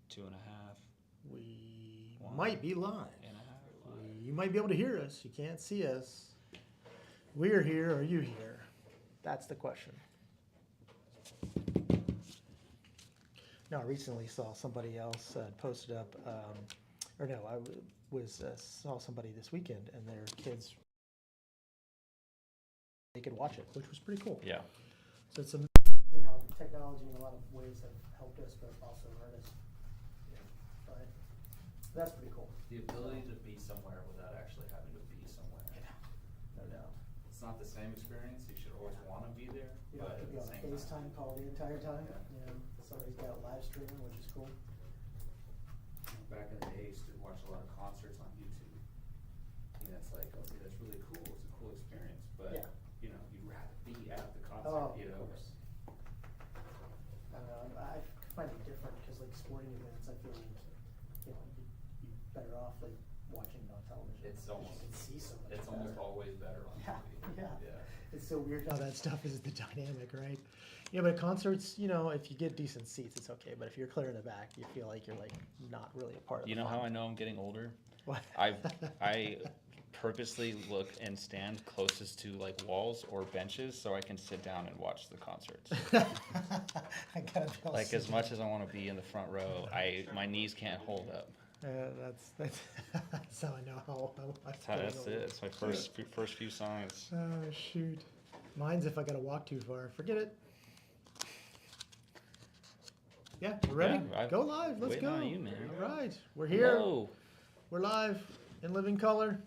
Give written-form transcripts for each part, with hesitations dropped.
2.5. We 1 might be live. and a half. You might be able to hear us. You can't see us. We're here. Are you here? That's the question. No, I recently saw somebody else posted up, or no, saw somebody this weekend and their kids, they could watch it, which was pretty cool. Yeah. So it's amazing how technology in a lot of ways have helped us, but also hurt us. Yeah. But that's pretty cool. The ability to be somewhere without actually having to be somewhere. No doubt. It's not the same experience. You should always want to be there, You don't but have to at be the on same FaceTime time. call the entire time. Yeah. You know, somebody's got live streaming, which is cool. Back in the day, I used to watch a lot of concerts on YouTube. And it's like, okay, that's really cool. It's a cool experience, but Yeah. you know, you'd rather be at the concert. Oh, you know. of course. I don't know. I find it different because like sporting events, I feel like you're better off like watching it on television. It's 'cause almost. you can see so much. It's almost better. always better on Yeah, TV. yeah. It's so weird how that stuff is the dynamic, right? Yeah, but concerts, if you get decent seats, it's okay. But if you're clear in the back, you feel like you're like not really a part of You the know fun. how I know I'm getting older? What? I purposely look and stand closest to like walls or benches so I can sit down and watch the concerts. I gotta be all Like as sit much down. as I want to be in the front row, my knees can't hold up. That's how I know how I'm That's getting it. old. It's my first few songs. Oh shoot. Mine's if I gotta walk too far. Forget it. Yeah, we're ready. Yeah, Go live. Let's waiting go. on you, man. All right, we're here. Hello. We're live in living color.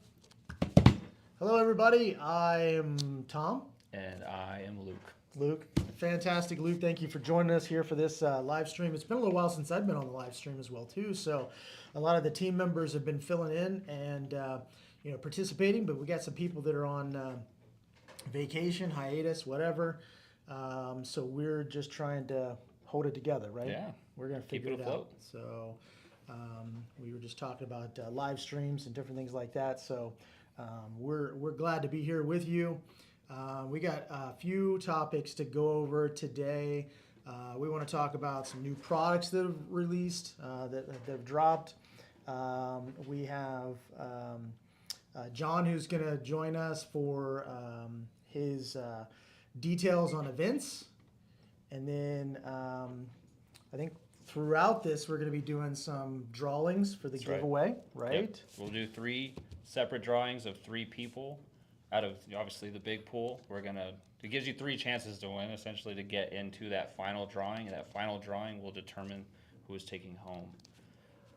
Hello, everybody. I'm Tom. And I am Luke. Luke. Fantastic, Luke. Thank you for joining us here for this live stream. It's been a little while since I've been on the live stream as well, too. So a lot of the team members have been filling in and participating, but we got some people that are on vacation, hiatus, whatever. So we're just trying to hold it together, right? Yeah. We're gonna Keep figure it it afloat. out. So we were just talking about live streams and different things like that. So we're glad to be here with you. We got a few topics to go over today. We want to talk about some new products that have released, that have dropped. We have John who's going to join us for his details on events. And then I think throughout this, we're going to be doing some drawings for the That's right. giveaway, right? Yep. We'll do 3 separate drawings of 3 people out of obviously the big pool. It gives you 3 chances to win, essentially, to get into that final drawing. And that final drawing will determine who is taking home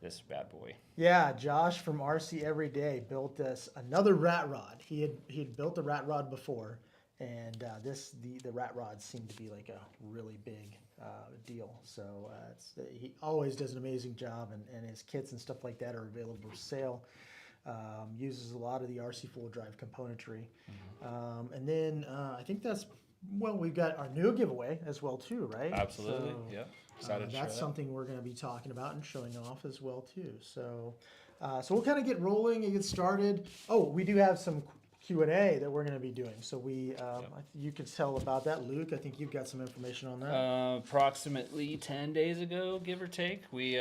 this bad boy. Yeah, Josh from RC Everyday built us another rat rod. He had built a rat rod before, and the rat rods seemed to be like a really big deal. So he always does an amazing job, and his kits and stuff like that are available for sale. Uses a lot of the RC full drive componentry, and then I think we've got our new giveaway as well too, right? Absolutely. So, Yep. Excited to share that's that. something we're going to be talking about and showing off as well too. So we'll kind of get rolling and get started. Oh, we do have some Q&A that we're going to be doing. So you could tell about that, Luke. I think you've got some information on that. Approximately 10 days ago, give or take, we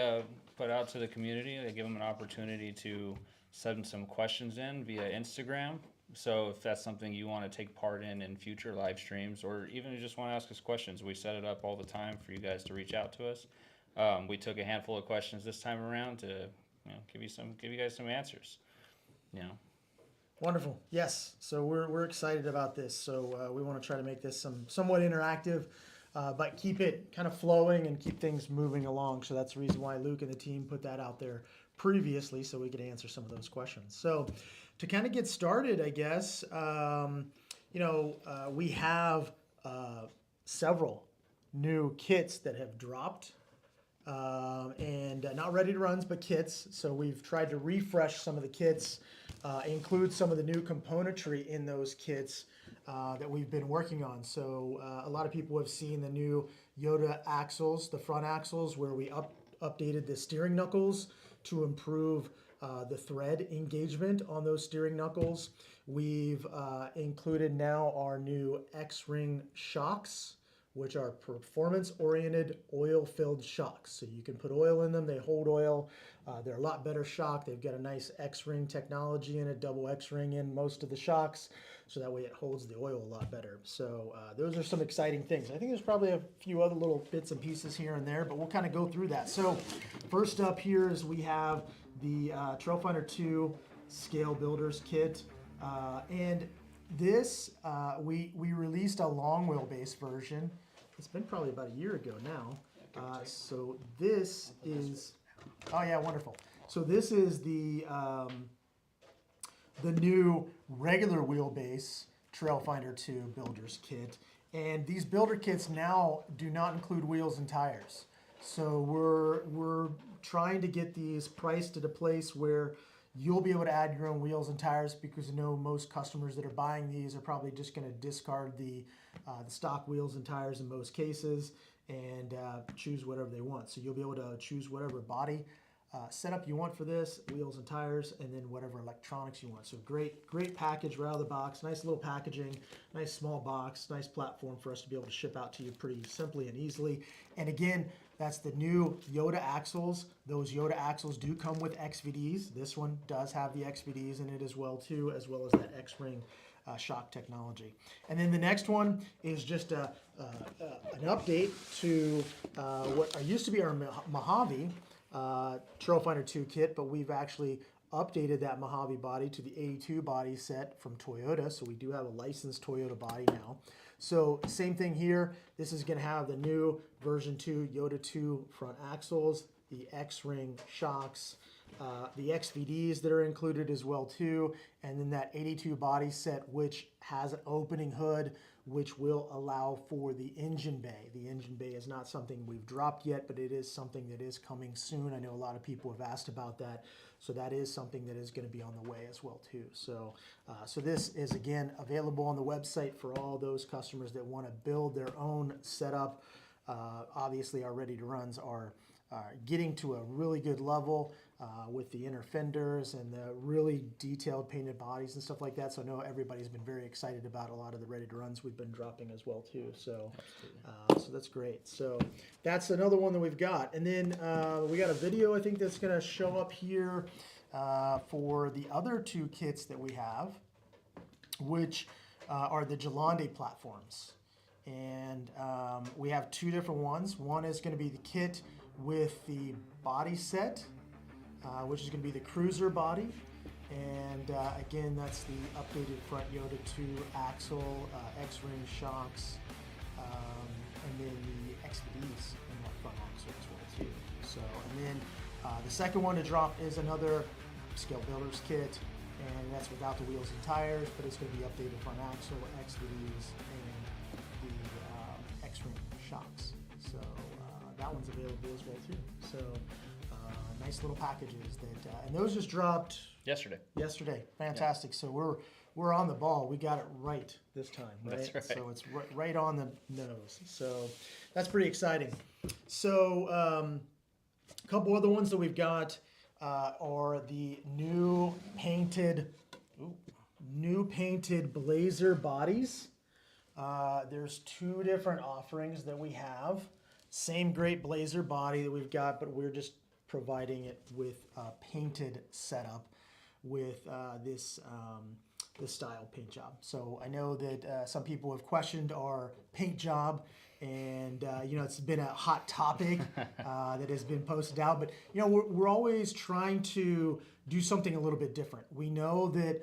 put out to the community. I give them an opportunity to send some questions in via Instagram. So if that's something you want to take part in future live streams, or even you just want to ask us questions, we set it up all the time for you guys to reach out to us. We took a handful of questions this time around to give you guys some answers. Wonderful. Yes. So we're excited about this. So we want to try to make this somewhat interactive, but keep it kind of flowing and keep things moving along. So that's the reason why Luke and the team put that out there previously, so we could answer some of those questions. So to kind of get started, I guess, we have several new kits that have dropped. And not ready to runs, but kits. So we've tried to refresh some of the kits, include some of the new componentry in those kits that we've been working on. So a lot of people have seen the new Yoda axles, the front axles, where we updated the steering knuckles to improve the thread engagement on those steering knuckles. We've included now our new X-Ring shocks which are performance-oriented oil-filled shocks. So you can put oil in them, they hold oil. They're a lot better shock. They've got a nice X-ring technology in it, double X-ring in most of the shocks, so that way it holds the oil a lot better. So those are some exciting things. I think there's probably a few other little bits and pieces here and there, but we'll kind of go through that. So first up here is we have the Trailfinder 2 Scale Builders Kit. And this, we released a long wheelbase version. It's been probably about a year ago now. So this is, oh yeah, wonderful. So this is the new regular wheelbase Trailfinder 2 Builders Kit. And these builder kits now do not include wheels and tires. So we're trying to get these priced at a place where you'll be able to add your own wheels and tires, because I know most customers that are buying these are probably just going to discard the stock wheels and tires in most cases and choose whatever they want. So you'll be able to choose whatever body setup you want for this, wheels and tires, and then whatever electronics you want. So great package right out of the box. Nice little packaging, nice small box, nice platform for us to be able to ship out to you pretty simply and easily. And again, that's the new Yoda axles. Those Yoda axles do come with XVDs. This one does have the XVDs in it as well too, as well as that X-ring shock technology. And then the next one is just an update to what used to be our Mojave Trailfinder 2 kit, but we've actually updated that Mojave body to the 82 body set from Toyota. So we do have a licensed Toyota body now. So same thing here. This is going to have the new version 2 Yoda 2 front axles, the X-ring shocks, the XVDs that are included as well too, and then that 82 body set, which has an opening hood, which will allow for the engine bay. The engine bay is not something we've dropped yet, but it is something that is coming soon. I know a lot of people have asked about that, so that is something that is going to be on the way as well too. So, so this is again available on the website for all those customers that want to build their own setup. Obviously, our ready to runs are getting to a really good level with the inner fenders and the really detailed painted bodies and stuff like that. So I know everybody's been very excited about a lot of the ready to runs we've been dropping as well too. So, so that's great. So that's another one that we've got. And then we got a video I think that's going to show up here for the other two kits that we have, which are the Gelande platforms. And we have two different ones. One is going to be the kit with the body set, which is going to be the cruiser body. And again, that's the updated front Yoda 2 axle, X-ring shocks, and then the XVDs in that front axle as well too. So, and then the second one to drop is another Scale Builders kit, and that's without the wheels and tires, but it's going to be updated front axle, XVDs, and the X-ring shocks. So that one's available as well too. So nice little packages that, and those just dropped Yesterday. Fantastic. Yeah. So we're on the ball. We got it right this time, right? That's right. So it's right on the nose. So that's pretty exciting. So a couple other ones that we've got are the new painted Blazer bodies. There's two different offerings that we have. Same great Blazer body that we've got, but we're just providing it with a painted setup with this style paint job. So I know that some people have questioned our paint job, and you know, it's been a hot topic that has been posted out. But you know, we're always trying to do something a little bit different. We know that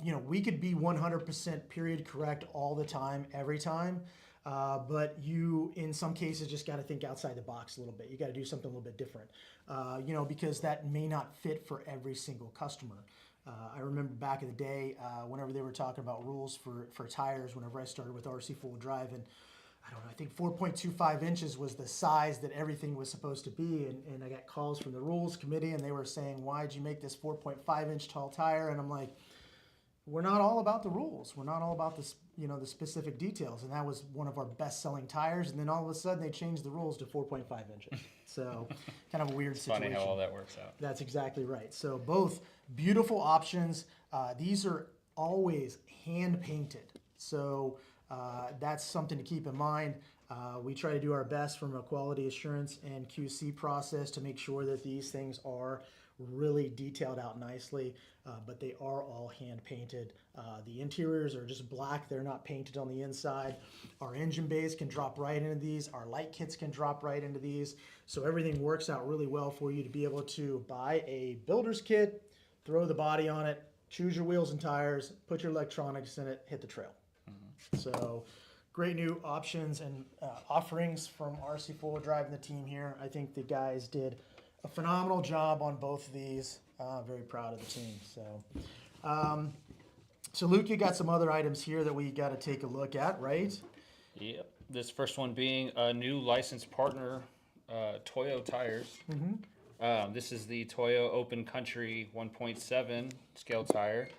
you know, we could be 100% period correct all the time, every time. But you, in some cases, just got to think outside the box a little bit. You got to do something a little bit different, you know, because that may not fit for every single customer. I remember back in the day, whenever they were talking about rules for tires, whenever I started with RC full drive, and I don't know, I think 4.25 inches was the size that everything was supposed to be. And I got calls from the rules committee, and they were saying, why'd you make this 4.5 inch tall tire? And I'm like, we're not all about the rules. We're not all about this, you know, the specific details. And that was one of our best-selling tires. And then all of a sudden, they changed the rules to 4.5 inches. So, kind of a weird situation. Funny how all that works out. That's exactly right. So, both beautiful options. These are always hand-painted. So, that's something to keep in mind. We try to do our best from a quality assurance and QC process to make sure that these things are really detailed out nicely, but they are all hand painted. The interiors are just black, they're not painted on the inside. Our engine bays can drop right into these, our light kits can drop right into these, so everything works out really well for you to be able to buy a builder's kit, throw the body on it, choose your wheels and tires, put your electronics in it, hit the trail. So great new options and offerings from RC Full Drive and the team here. I think the guys did a phenomenal job on both of these. Very proud of the team. So Luke, you got some other items here that we got to take a look at, right? Yep. This first one being a new licensed partner, Toyo Tires. This is the Toyo Open Country 1.7 scale tire.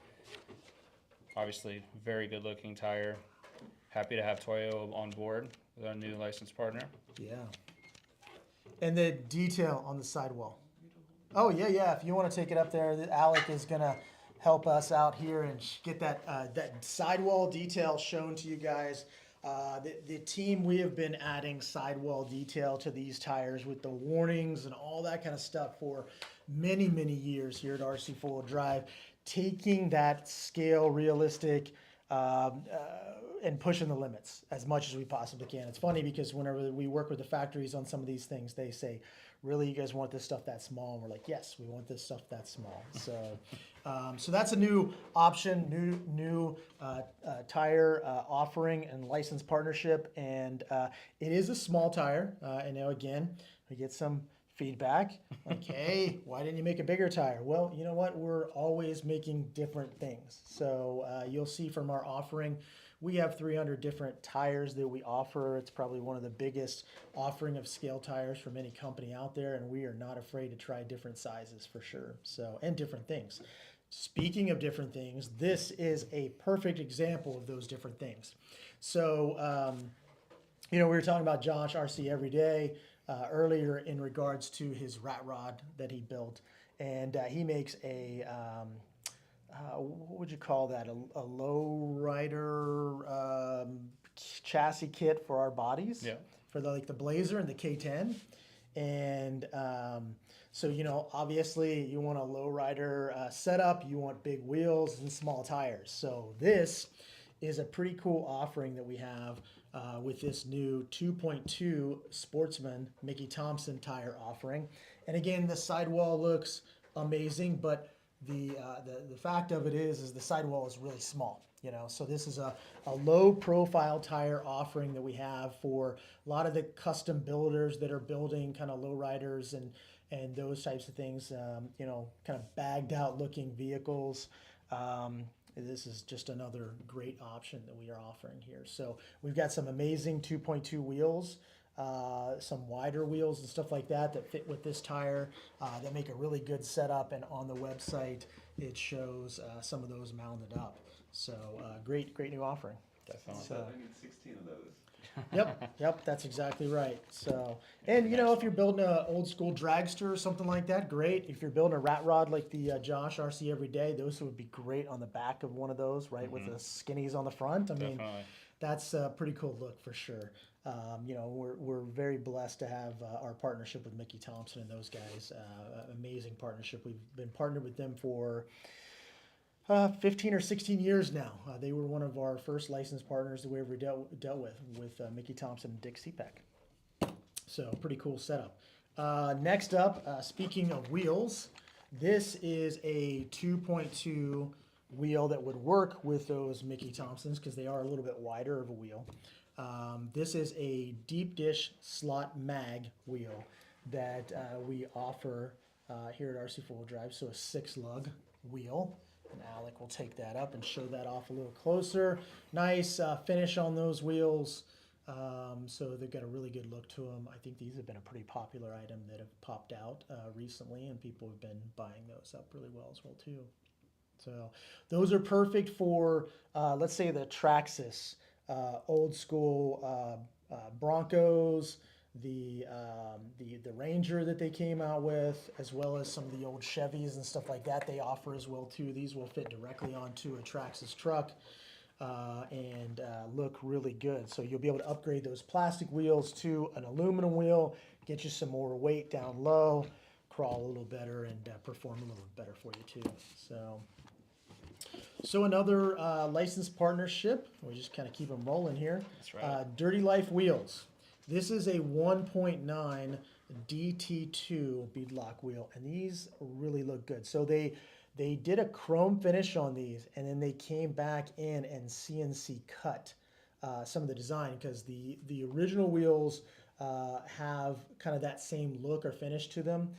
Obviously, very good looking tire. Happy to have Toyo on board with our new licensed partner. Yeah. And the detail on the sidewall. Oh, yeah. If you want to take it up there, Alec is going to help us out here and get that sidewall detail shown to you guys. The team, we have been adding sidewall detail to these tires with the warnings and all that kind of stuff for many, many years here at RC Full Drive, taking that scale realistic and pushing the limits as much as we possibly can. It's funny because whenever we work with the factories on some of these things, they say, really, you guys want this stuff that small? And we're like, yes, we want this stuff that small. So so that's a new option, new tire offering and license partnership. And it is a small tire. And now again, we get some feedback like, hey, why didn't you make a bigger tire? Well, you know what? We're always making different things. So you'll see from our offering, we have 300 different tires that we offer. It's probably one of the biggest offering of scale tires from any company out there, and we are not afraid to try different sizes for sure. So, and different things. Speaking of different things, this is a perfect example of those different things. So, we were talking about Josh RC Everyday earlier in regards to his rat rod that he built, and he makes a what would you call that? A low rider chassis kit for our bodies. Yeah. For the Blazer and the K10, and so obviously you want a low rider setup. You want big wheels and small tires. So this is a pretty cool offering that we have with this new 2.2 Sportsman Mickey Thompson tire offering. And again, the sidewall looks amazing, but the fact of it is the sidewall is really small. So this is a low profile tire offering that we have for a lot of the custom builders that are building kind of low riders and those types of things, kind of bagged out looking vehicles. This is just another great option that we are offering here. So we've got some amazing 2.2 wheels, some wider wheels and stuff like that fit with this tire that make a really good setup. And on the website, it shows some of those mounted up. So great new offering. Definitely. So I need 16 of those. Yep, that's exactly right. So, and if you're building an old school dragster or something like that, great. If you're building a rat rod like the Josh RC Everyday, those would be great on the back of one of those, right, with the skinnies on the front. I mean, Definitely. that's a pretty cool look for sure. We're very blessed to have our partnership with Mickey Thompson and those guys. Amazing partnership. We've been partnered with them for 15 or 16 years now. They were one of our first licensed partners that we ever dealt with Mickey Thompson and Dick CPAC. So pretty cool setup. Next up, speaking of wheels, this is a 2.2 wheel that would work with those Mickey Thompsons because they are a little bit wider of a wheel. This is a deep dish slot mag wheel that we offer here at RC Full Drive. So a 6-lug wheel. And Alec will take that up and show that off a little closer. Nice finish on those wheels. So they've got a really good look to them. I think these have been a pretty popular item that have popped out recently, and people have been buying those up really well as well too. So those are perfect for, let's say, the Traxxas, old school Broncos, the Ranger that they came out with, as well as some of the old Chevys and stuff like that they offer as well too. These will fit directly onto a Traxxas truck. and look really good. So you'll be able to upgrade those plastic wheels to an aluminum wheel, get you some more weight down low, crawl a little better, and perform a little better for you too. So another licensed partnership. We just kind of keep them rolling here. That's right. Dirty Life Wheels. This is a 1.9 DT2 beadlock wheel, and these really look good. So they did a chrome finish on these, and then they came back in and CNC cut some of the design, because the original wheels have kind of that same look or finish to them.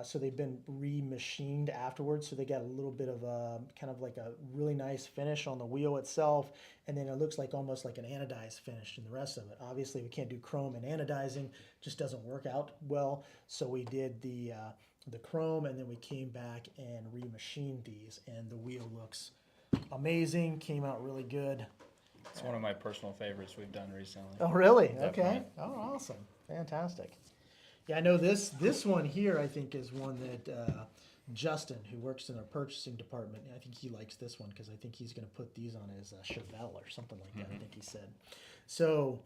So they've been remachined afterwards, so they got a little bit of a kind of like a really nice finish on the wheel itself, and then it looks like almost like an anodized finish in the rest of it. Obviously, we can't do chrome and anodizing; just doesn't work out well. So we did the chrome, and then we came back and remachined these, and the wheel looks amazing. Came out really good. It's one of my personal favorites we've done recently. Oh, really? Okay. Definitely. Oh, awesome. Fantastic. Yeah, I know this one here, I think, is one that Justin, who works in our purchasing department, I think he likes this one, because I think he's going to put these on his Chevelle or something like that, I think he said. So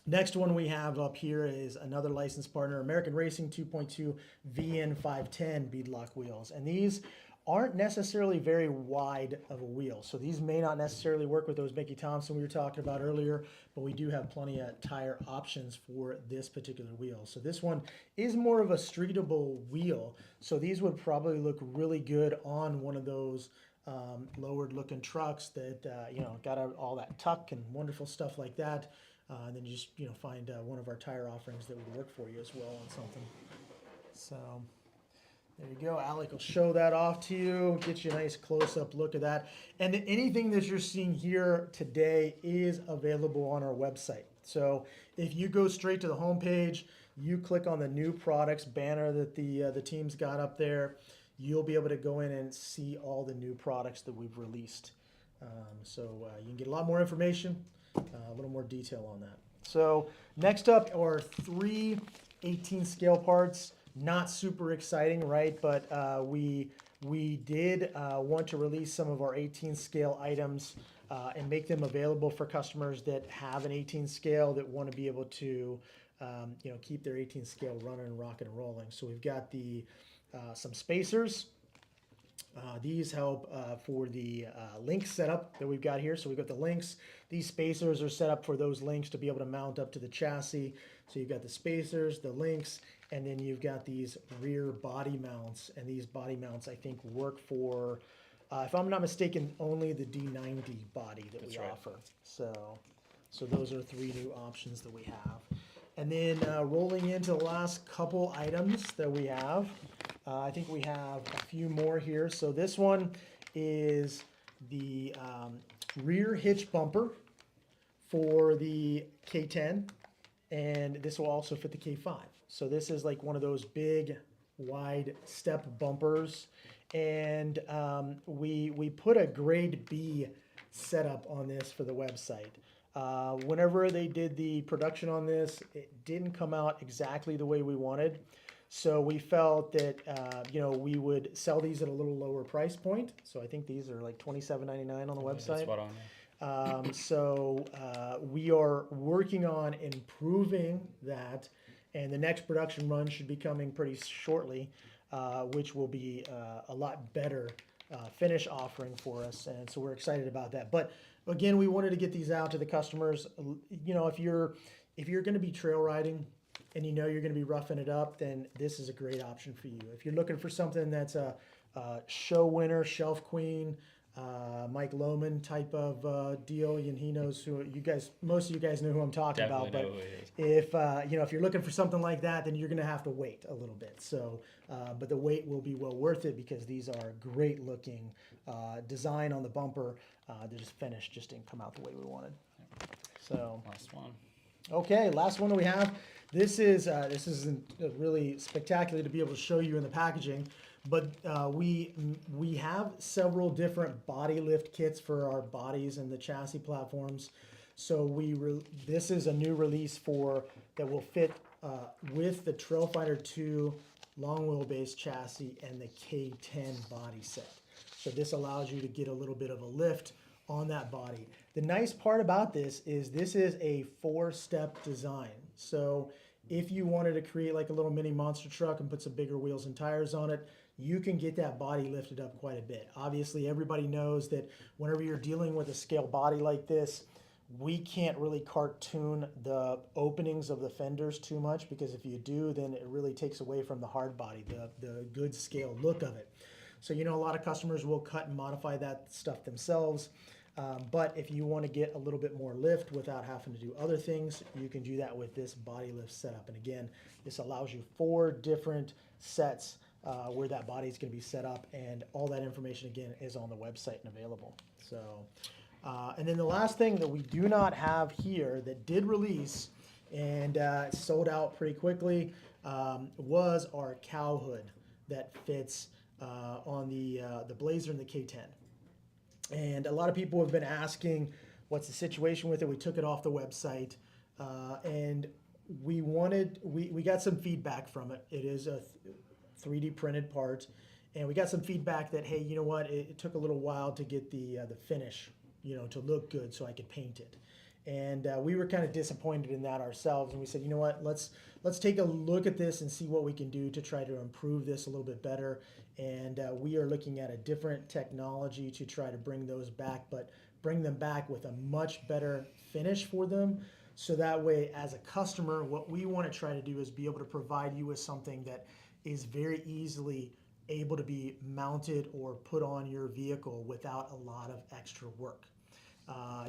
next one we have up here is another licensed partner, American Racing 2.2 VN510 beadlock wheels. And these aren't necessarily very wide of a wheel, so these may not necessarily work with those Mickey Thompson we were talking about earlier, but we do have plenty of tire options for this particular wheel. So this one is more of a streetable wheel, so these would probably look really good on one of those lowered looking trucks that got all that tuck and wonderful stuff like that. And then you just find one of our tire offerings that would work for you as well on something. So there you go. Alec will show that off to you, get you a nice close-up look at that. And anything that you're seeing here today is available on our website. So if you go straight to the homepage, you click on the new products banner that the team's got up there, you'll be able to go in and see all the new products that we've released. So you can get a lot more information, a little more detail on that. So next up are 3 18 scale parts. Not super exciting, right? But we did want to release some of our 18 scale items and make them available for customers that have an 18 scale that want to be able to keep their 18 scale running and rocking and rolling. So we've got some spacers. These help for the link setup that we've got here. So we've got the links. These spacers are set up for those links to be able to mount up to the chassis. So you've got the spacers, the links, and then you've got these rear body mounts. And these body mounts, I think, work for, if I'm not mistaken, only the D90 body that we offer. So those are 3 new options that we have. And then rolling into the last couple items that we have, I think we have a few more here. So this one is the rear hitch bumper for the K10, and this will also fit the K5. So this is like one of those big, wide step bumpers, and we put a grade B setup on this for the website. Whenever they did the production on this, it didn't come out exactly the way we wanted. So we felt that we would sell these at a little lower price point. So I think these are like $27.99 on the website. That's spot on. So we are working on improving that, and the next production run should be coming pretty shortly, which will be a lot better finish offering for us, and so we're excited about that. But again, we wanted to get these out to the customers. If you're going to be trail riding and you're going to be roughing it up, then this is a great option for you. If you're looking for something that's a show winner, shelf queen, Mike Lohman type of deal, and he knows who you guys. Most of you guys know who I'm talking Definitely about. know But who he is. if you're looking for something like that, then you're going to have to wait a little bit. So, but the wait will be well worth it, because these are great looking design on the bumper. They're just finished, just didn't come out the way we wanted. So Last one. okay, last one that we have. This isn't really spectacular to be able to show you in the packaging, but we have several different body lift kits for our bodies and the chassis platforms. So this is a new release that will fit with the Trailfighter 2 long wheelbase chassis and the K10 body set. So this allows you to get a little bit of a lift on that body. The nice part about this is a 4-step design. So if you wanted to create like a little mini monster truck and put some bigger wheels and tires on it, you can get that body lifted up quite a bit. Obviously, everybody knows that whenever you're dealing with a scale body like this, we can't really cartoon the openings of the fenders too much, because if you do, then it really takes away from the hard body, the good scale look of it. So, you know, a lot of customers will cut and modify that stuff themselves. But if you want to get a little bit more lift without having to do other things, you can do that with this body lift setup. And again, this allows you 4 different sets where that body is going to be set up, and all that information again is on the website and available. So, and then the last thing that we do not have here that did release and sold out pretty quickly was our cow hood that fits on the Blazer and the K10. And a lot of people have been asking, what's the situation with it? We took it off the website, and we got some feedback from it. It is a 3D printed part, and we got some feedback that, hey, you know what? It took a little while to get the finish, you know, to look good, so I could paint it. And we were kind of disappointed in that ourselves, and we said, you know what? Let's take a look at this and see what we can do to try to improve this a little bit better. And we are looking at a different technology to try to bring those back, but bring them back with a much better finish for them. So that way, as a customer, what we want to try to do is be able to provide you with something that is very easily able to be mounted or put on your vehicle without a lot of extra work.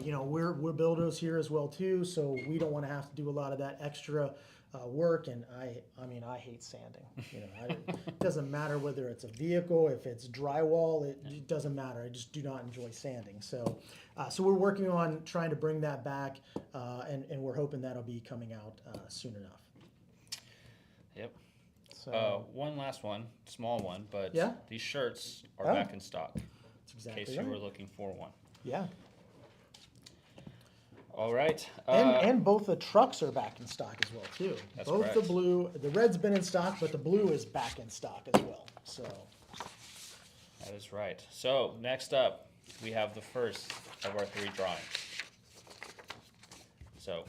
You know, we're builders here as well too, so we don't want to have to do a lot of that extra work. And I mean, I hate sanding. You know, it doesn't matter whether it's a vehicle, if it's drywall, it doesn't matter. I just do not enjoy sanding. So, so we're working on trying to bring that back, and we're hoping that'll be coming out soon enough. Yep. So One last one, small one, but Yeah? these shirts are Oh. back in stock, that's in exactly case right. you were looking for one. Yeah. All right. And both the trucks are back in stock as well too. That's Both the correct. blue, the red's been in stock, but the blue is back in stock as well. So That is right. So next up, we have the first of our 3 drawings. So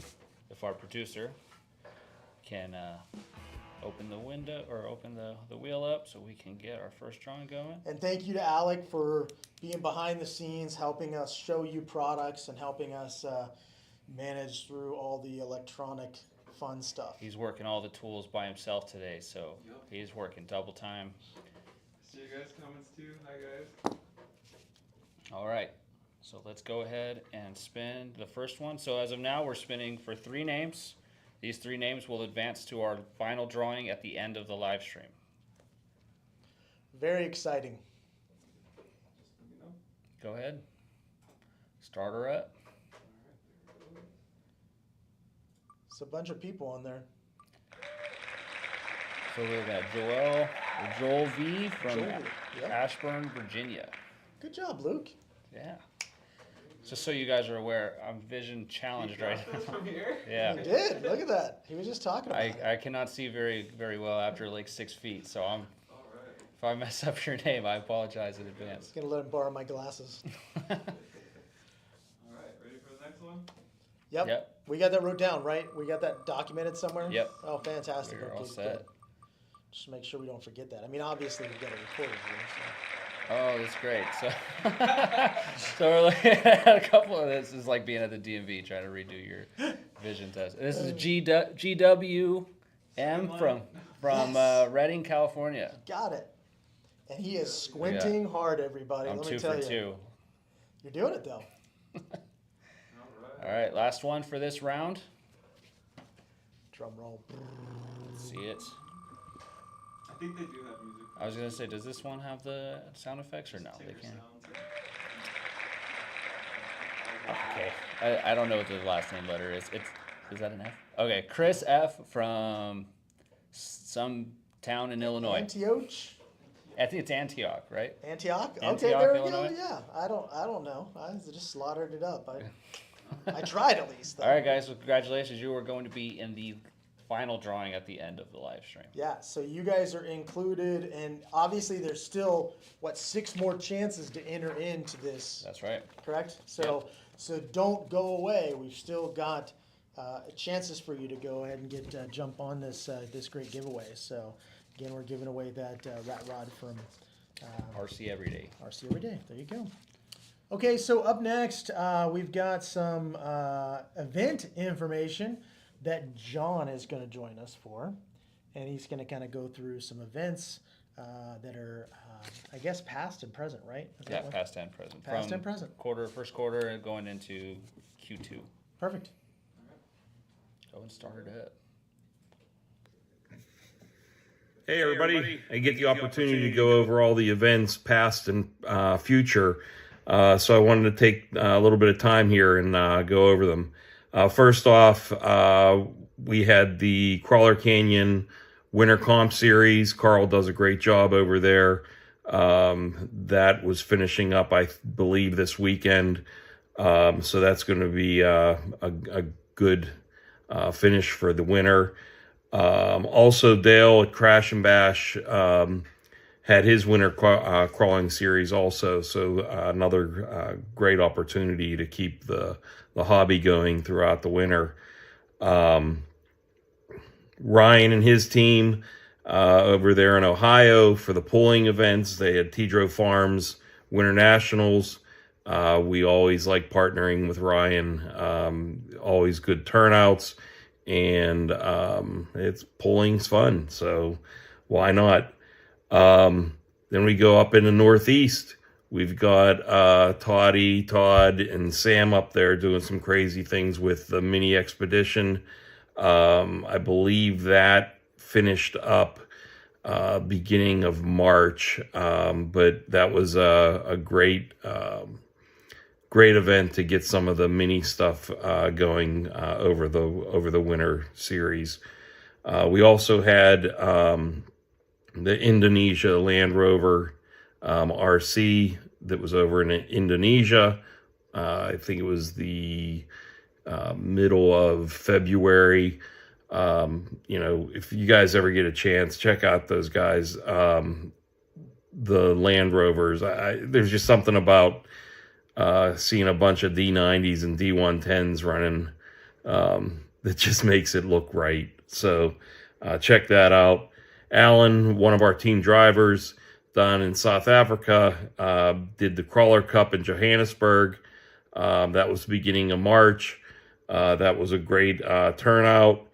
if our producer can open the window or open the wheel up so we can get our first drawing going. and thank you to Alec for being behind the scenes, helping us show you products and helping us manage through all the electronic fun stuff. He's working all the tools by himself today, so Yep. he's working double time. See you guys' comments too. Hi guys. All right, so let's go ahead and spin the first one. So as of now, we're spinning for 3 names. These 3 names will advance to our final drawing at the end of the live stream. Very exciting. Just let me know. Go ahead. Start her up. It's a bunch of people on there. So we've got Joel V from Joel V, yep. Ashburn, Virginia. Good job, Luke. Yeah. Just so you guys are aware, I'm vision challenged right Got this now. from here? Yeah. You did. Look at that. He was just talking about it. I cannot see very well after like 6 feet, so All right. if I mess up your name, I apologize in advance. Gonna let him borrow my glasses. All right. Ready for the next one? Yep. Yep. We got that wrote down, right? We got that documented somewhere? Yep. Oh, fantastic. We're all Okay, set. good. Just make sure we don't forget that. I mean, obviously we've got it recorded here, Oh, that's great. So, so we're looking at a couple of this. Is like being at the DMV trying to redo your vision test. This is GWM from Yes. Redding, California. so. Got it. And he is squinting hard, everybody. I'm Let 2 me tell for you. 2. You're doing it, though. All right. All right, last one for this round. Drum roll. Let's see it. I think they do have music. I was gonna say, does this one have the sound effects or no? They Tinker can't. sounds. Okay, I don't know what the last name letter is. Is that an F? Okay, Chris F from some town in Illinois. Antioch? I think it's Antioch, right? Antioch? Okay, Antioch, there we Illinois? go. Yeah. I don't know. I just slaughtered it up. I tried at least, though. All right, guys. Well, congratulations. You are going to be in the final drawing at the end of the live stream. Yeah, so you guys are included, and obviously there's still, 6 more chances to enter into this, That's right. correct? So don't go away. We've still got chances for you to go ahead and get jump on this great giveaway. So again, we're giving away that rat rod from RC every day. RC Every Day. There you go. Okay, so up next, we've got some event information that John is going to join us for. And he's going to kind of go through some events that are, I guess, past and present, right? Is that Yeah, what- past and present. Past From and present. first quarter and going into Q2. Perfect. Go and start it. Hey everybody, I get the opportunity to go over all the events past and future, so I wanted to take a little bit of time here and go over them. First off, we had the Crawler Canyon Winter Comp Series. Carl does a great job over there. That was finishing up, I believe, this weekend, so that's going to be a good finish for the winter. Also, Dale at Crash and Bash had his winter crawling series also, so another great opportunity to keep the hobby going throughout the winter. Ryan and his team over there in Ohio for the pulling events, they had Tidro Farms Winter Nationals. We always like partnering with Ryan, always good turnouts. And it's pulling's fun, so why not? Then we go up in the Northeast. We've got Todd, and Sam up there doing some crazy things with the mini expedition. I believe that finished up beginning of March, but that was a great event to get some of the mini stuff going over the winter series. We also had the Indonesia Land Rover RC that was over in Indonesia. I think it was the middle of February. If you guys ever get a chance, check out those guys. The Land Rovers. There's just something about seeing a bunch of D90s and D110s running that just makes it look right. So check that out. Alan, one of our team drivers down in South Africa, did the Crawler Cup in Johannesburg. That was the beginning of March. That was a great turnout.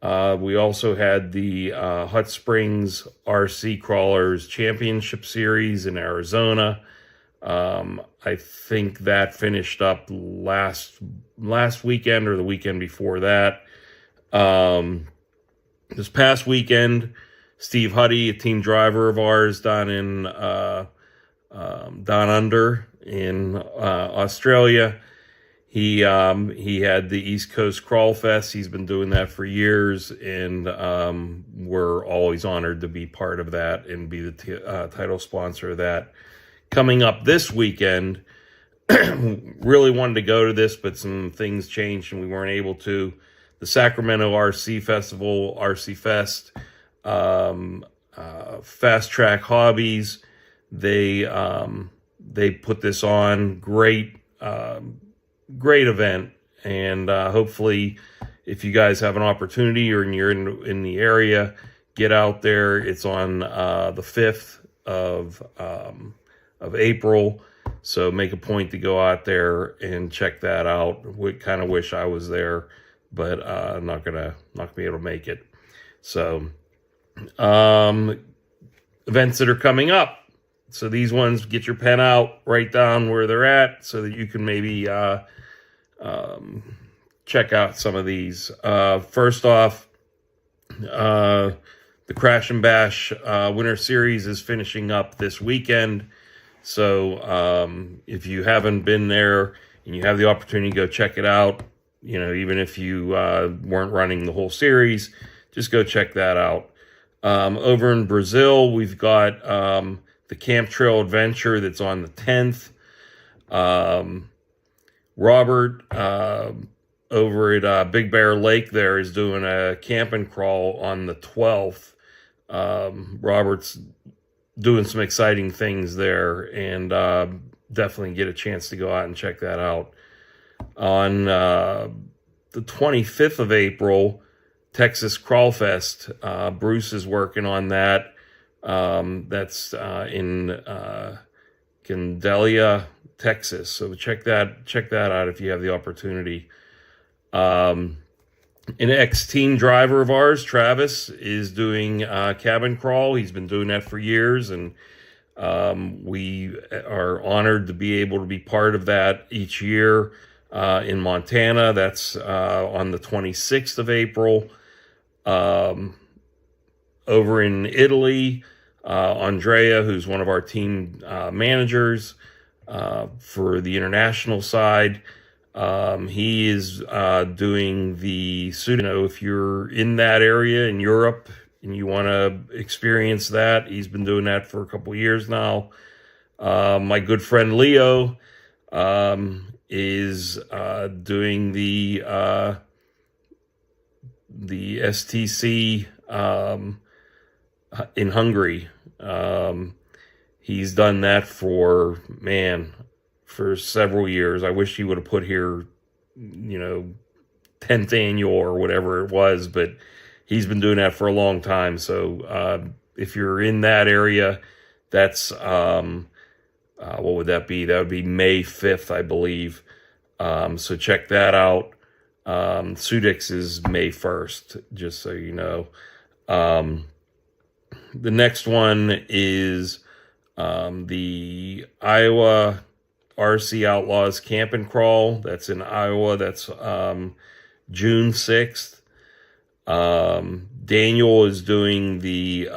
We also had the Hut Springs RC Crawlers Championship Series in Arizona. I think that finished up last weekend or the weekend before that. This past weekend, Steve Huddy, a team driver of ours down in Down Under in Australia, he had the East Coast Crawl Fest. He's been doing that for years, and we're always honored to be part of that and be the title sponsor of that. Coming up this weekend, really wanted to go to this, but some things changed and we weren't able to. The Sacramento RC Festival, RC Fest, Fast Track Hobbies, they put this on. Great event, and hopefully, if you guys have an opportunity or you're in the area, get out there. It's on the 5th of April. So make a point to go out there and check that out. We kind of wish I was there, but I'm not gonna be able to make it. So events that are coming up. So these ones, get your pen out, write down where they're at, so that you can maybe check out some of these. First off, the Crash and Bash Winter Series is finishing up this weekend. So if you haven't been there and you have the opportunity to go check it out, even if you weren't running the whole series, just go check that out. Over in Brazil, we've got the Camp Trail Adventure that's on the 10th. Robert over at Big Bear Lake there is doing a camp and crawl on the 12th. Robert's doing some exciting things there, and definitely get a chance to go out and check that out. On the 25th of April, Texas Crawl Fest. Bruce is working on that. That's in Candelia, Texas. So check that out if you have the opportunity. An ex-team driver of ours, Travis, is doing cabin crawl. He's been doing that for years, and we are honored to be able to be part of that each year in Montana. That's on the 26th of April. Over in Italy, Andrea, who's one of our team managers for the international side, he is doing the, if you're in that area in Europe and you want to experience that, he's been doing that for a couple years now. My good friend Leo is doing the STC in Hungary. He's done that for several years. I wish he would have put here, 10th annual or whatever it was, but he's been doing that for a long time. So if you're in that area, that's what would that be? That would be May 5th, I believe. So check that out. Sudix is May 1st, just so you know. The next one is the Iowa RC Outlaws Camp and Crawl. That's in Iowa. That's June 6th. Daniel is doing the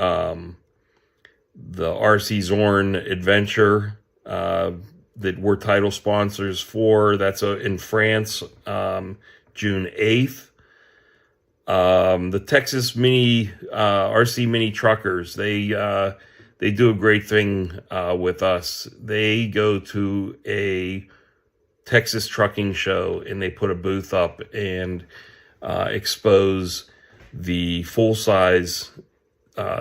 RC Zorn Adventure that we're title sponsors for. That's in France, June 8th. The Texas Mini RC Mini Truckers, they do a great thing with us. They go to a Texas trucking show and they put a booth up and expose the full-size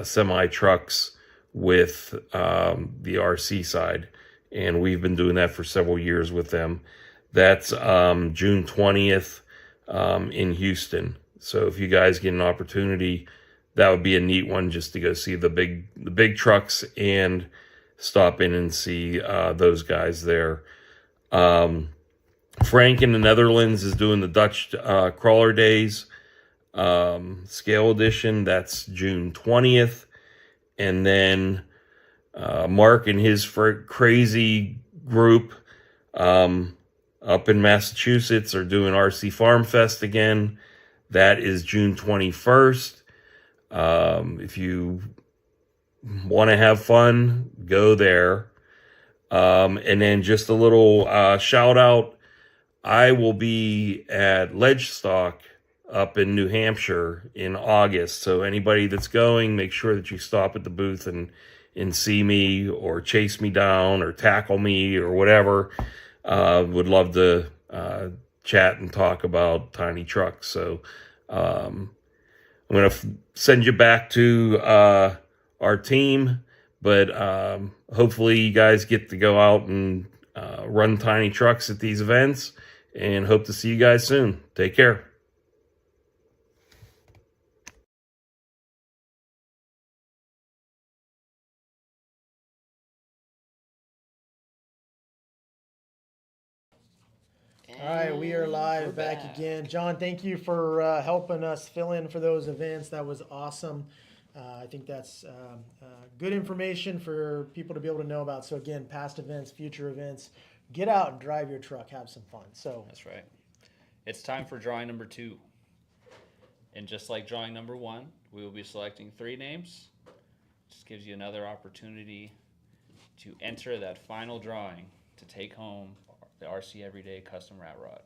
semi trucks with the RC side, and we've been doing that for several years with them. That's June 20th in Houston. So if you guys get an opportunity, that would be a neat one, just to go see the big trucks and stop in and see those guys there. Frank in the Netherlands is doing the Dutch Crawler Days Scale Edition. That's June 20th. And then Mark and his crazy group up in Massachusetts are doing RC Farm Fest again. That is June 21st. If you want to have fun, go there. And then just a little shout out. I will be at Ledgestock up in New Hampshire in August. So anybody that's going, make sure that you stop at the booth and see me, or chase me down, or tackle me, or whatever. Would love to chat and talk about tiny trucks. So I'm going to send you back to our team, but hopefully you guys get to go out and run tiny trucks at these events, and hope to see you guys soon. Take care. All right, we are live back again. John, thank you for helping us fill in for those events. That was awesome. I think that's good information for people to be able to know about. So again, past events, future events, get out and drive your truck, have some fun. So That's right. It's time for drawing number 2. And just like drawing number 1, we will be selecting 3 names. Just gives you another opportunity to enter that final drawing to take home the RC Everyday Custom Rat Rod.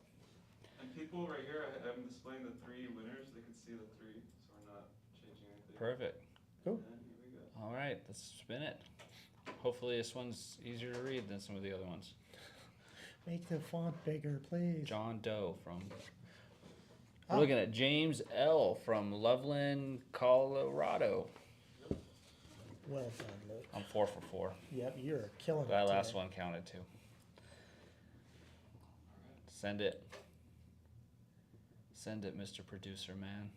And people right here, I'm displaying the 3 winners. They can see the 3, so we're not changing anything. Perfect. cool. And here we go. All right, let's spin it. Hopefully this one's easier to read than some of the other ones. Make the font bigger, please. John Doe from We're Oh. looking at James L. from Loveland, Colorado. Well done, Luke. I'm 4 for 4. Yep, you're killing it. That last today. one counted too. Send it. Send it, Mr. Producer Man.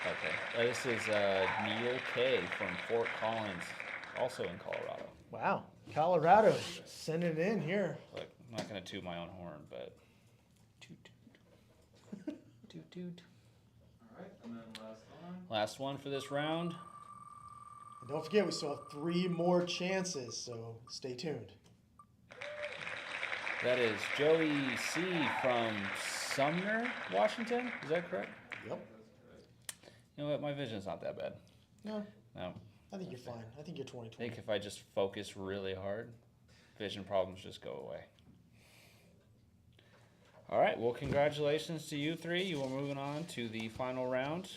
Okay. This is Neil K. from Fort Collins, also in Colorado. Wow, Colorado, send it in here. Look, I'm not going to toot my own horn, but toot, toot. Toot, toot. Alright, and then last one. Last one for this round. And don't forget, we still have 3 more chances, so stay tuned. That is Joey C. from Sumner, Washington. Is that correct? Yep. You know what? My vision's not that bad. No, No. I think you're fine. I think you're I 20/20. think if I just focus really hard, vision problems just go away. All right. Well, congratulations to you 3. You are moving on to the final round.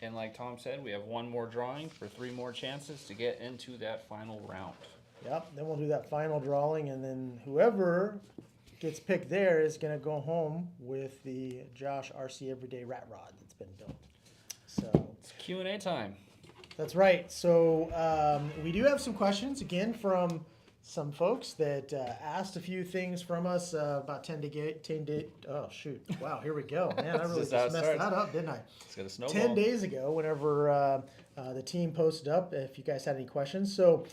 And like Tom said, we have 1 more drawing for 3 more chances to get into that final round. Yep, then we'll do that final drawing, and then whoever gets picked there is going to go home with the Josh RC Everyday Rat Rod that's been built. So It's Q&A time. that's right. So we do have some questions, again, from some folks that asked a few things from us about 10 days. Oh, shoot. Wow, here we go. Man, I really This is just how it messed starts. that up, didn't I? It's going to snowball. 10 days ago, whenever the team posted up, if you guys had any questions. So,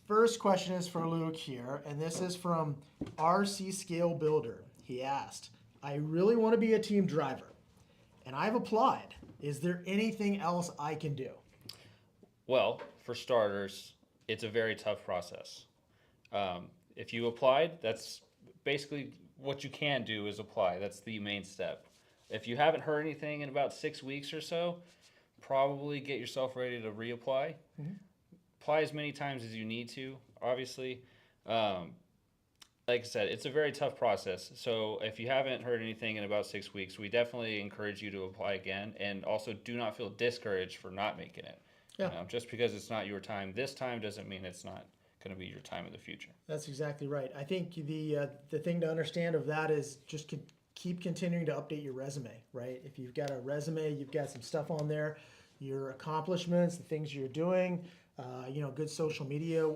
first question is for Luke here, and this is from RC Scale Builder. He asked, I really want to be a team driver, and I've applied. Is there anything else I can do? Well, for starters, it's a very tough process. If you applied, that's basically what you can do is apply. That's the main step. If you haven't heard anything in about 6 weeks or so, probably get yourself ready to reapply. Apply as many times as you need to, obviously. Like I said, it's a very tough process. So if you haven't heard anything in about 6 weeks, we definitely encourage you to apply again. And also do not feel discouraged for not making it. Yeah. Just because it's not your time this time doesn't mean it's not going to be your time in the future. That's exactly right. I think the thing to understand of that is just keep continuing to update your resume, right? If you've got a resume, you've got some stuff on there, your accomplishments, the things you're doing, good social media,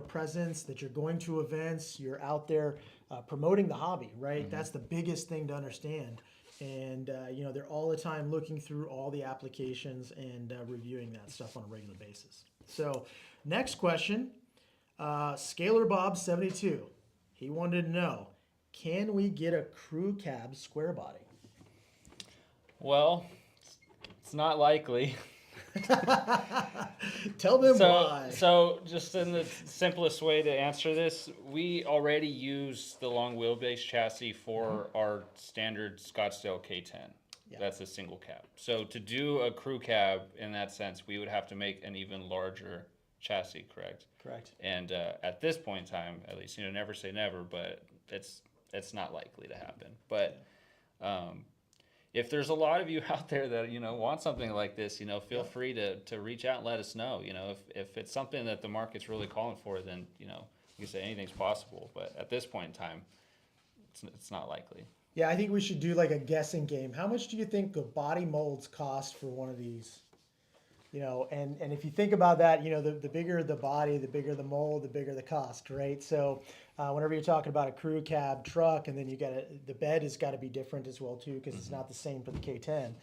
presence, that you're going to events, you're out there promoting the hobby, right? That's the biggest thing to understand. And, they're all the time looking through all the applications and reviewing that stuff on a regular basis. So next question, Scalar Bob 72. He wanted to know, can we get a crew cab square body? Well, it's not likely. Tell them why. So just in the simplest way to answer this, we already use the long wheelbase chassis for our standard Scottsdale K10. Yeah. That's a single cab. So to do a crew cab in that sense, we would have to make an even larger chassis, correct? Correct. And at this point in time, at least, never say never, but it's not likely to happen. But if there's a lot of you out there that want something like this, feel free to reach out and let us know. If it's something that the market's really calling for, then you can say anything's possible. But at this point in time, it's not likely. Yeah, I think we should do like a guessing game. How much do you think the body molds cost for one of these? And if you think about that, the bigger the body, the bigger the mold, the bigger the cost, right? So whenever you're talking about a crew cab truck, and then the bed has got to be different as well too, because it's not the same for the K10.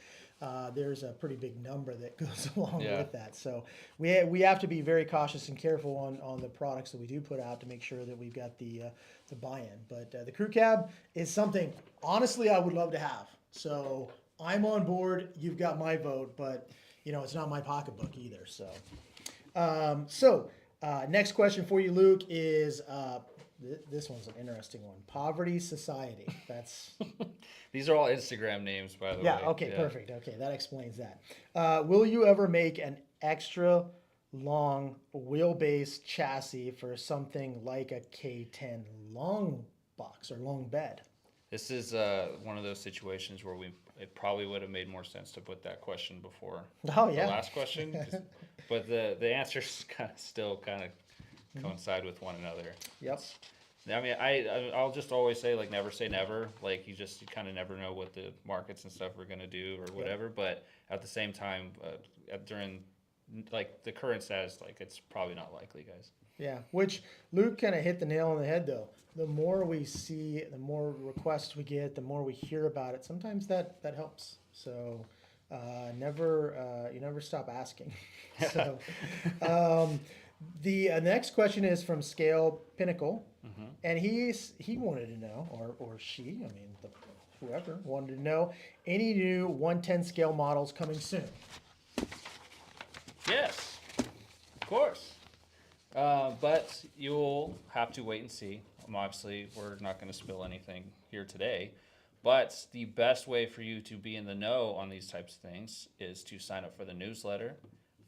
There's a pretty big number that goes along with that. So we have to be very cautious and careful on the products that we do put out to make sure that we've got the buy-in. But the crew cab is something, honestly, I would love to have. So I'm on board. You've got my vote, but it's not my pocketbook either. So, next question for you, Luke, is this one's an interesting one. Poverty Society. That's These are all Instagram names, by the way. Okay, perfect. Okay, that explains that. Will you ever make an extra long wheelbase chassis for something like a K10 long box or long bed? This is one of those situations where it probably would have made more sense to put that question before Oh the yeah. last question, but the answers still coincide with one another. Yep. I mean, I'll just always say, like, never say never. Like, you kind of never know what the markets and stuff are going to do or whatever. But at the same time, during, like, the current status, like, it's probably not likely, guys. Yeah, which Luke kind of hit the nail on the head though. The more we see, the more requests we get, the more we hear about it. Sometimes that helps. So you never stop asking. So the next question is from Scale Pinnacle, and he wanted to know, or she, I mean whoever wanted to know, any new 110 scale models coming soon. Yes, of course. But you'll have to wait and see. Obviously, we're not going to spill anything here today. But the best way for you to be in the know on these types of things is to sign up for the newsletter,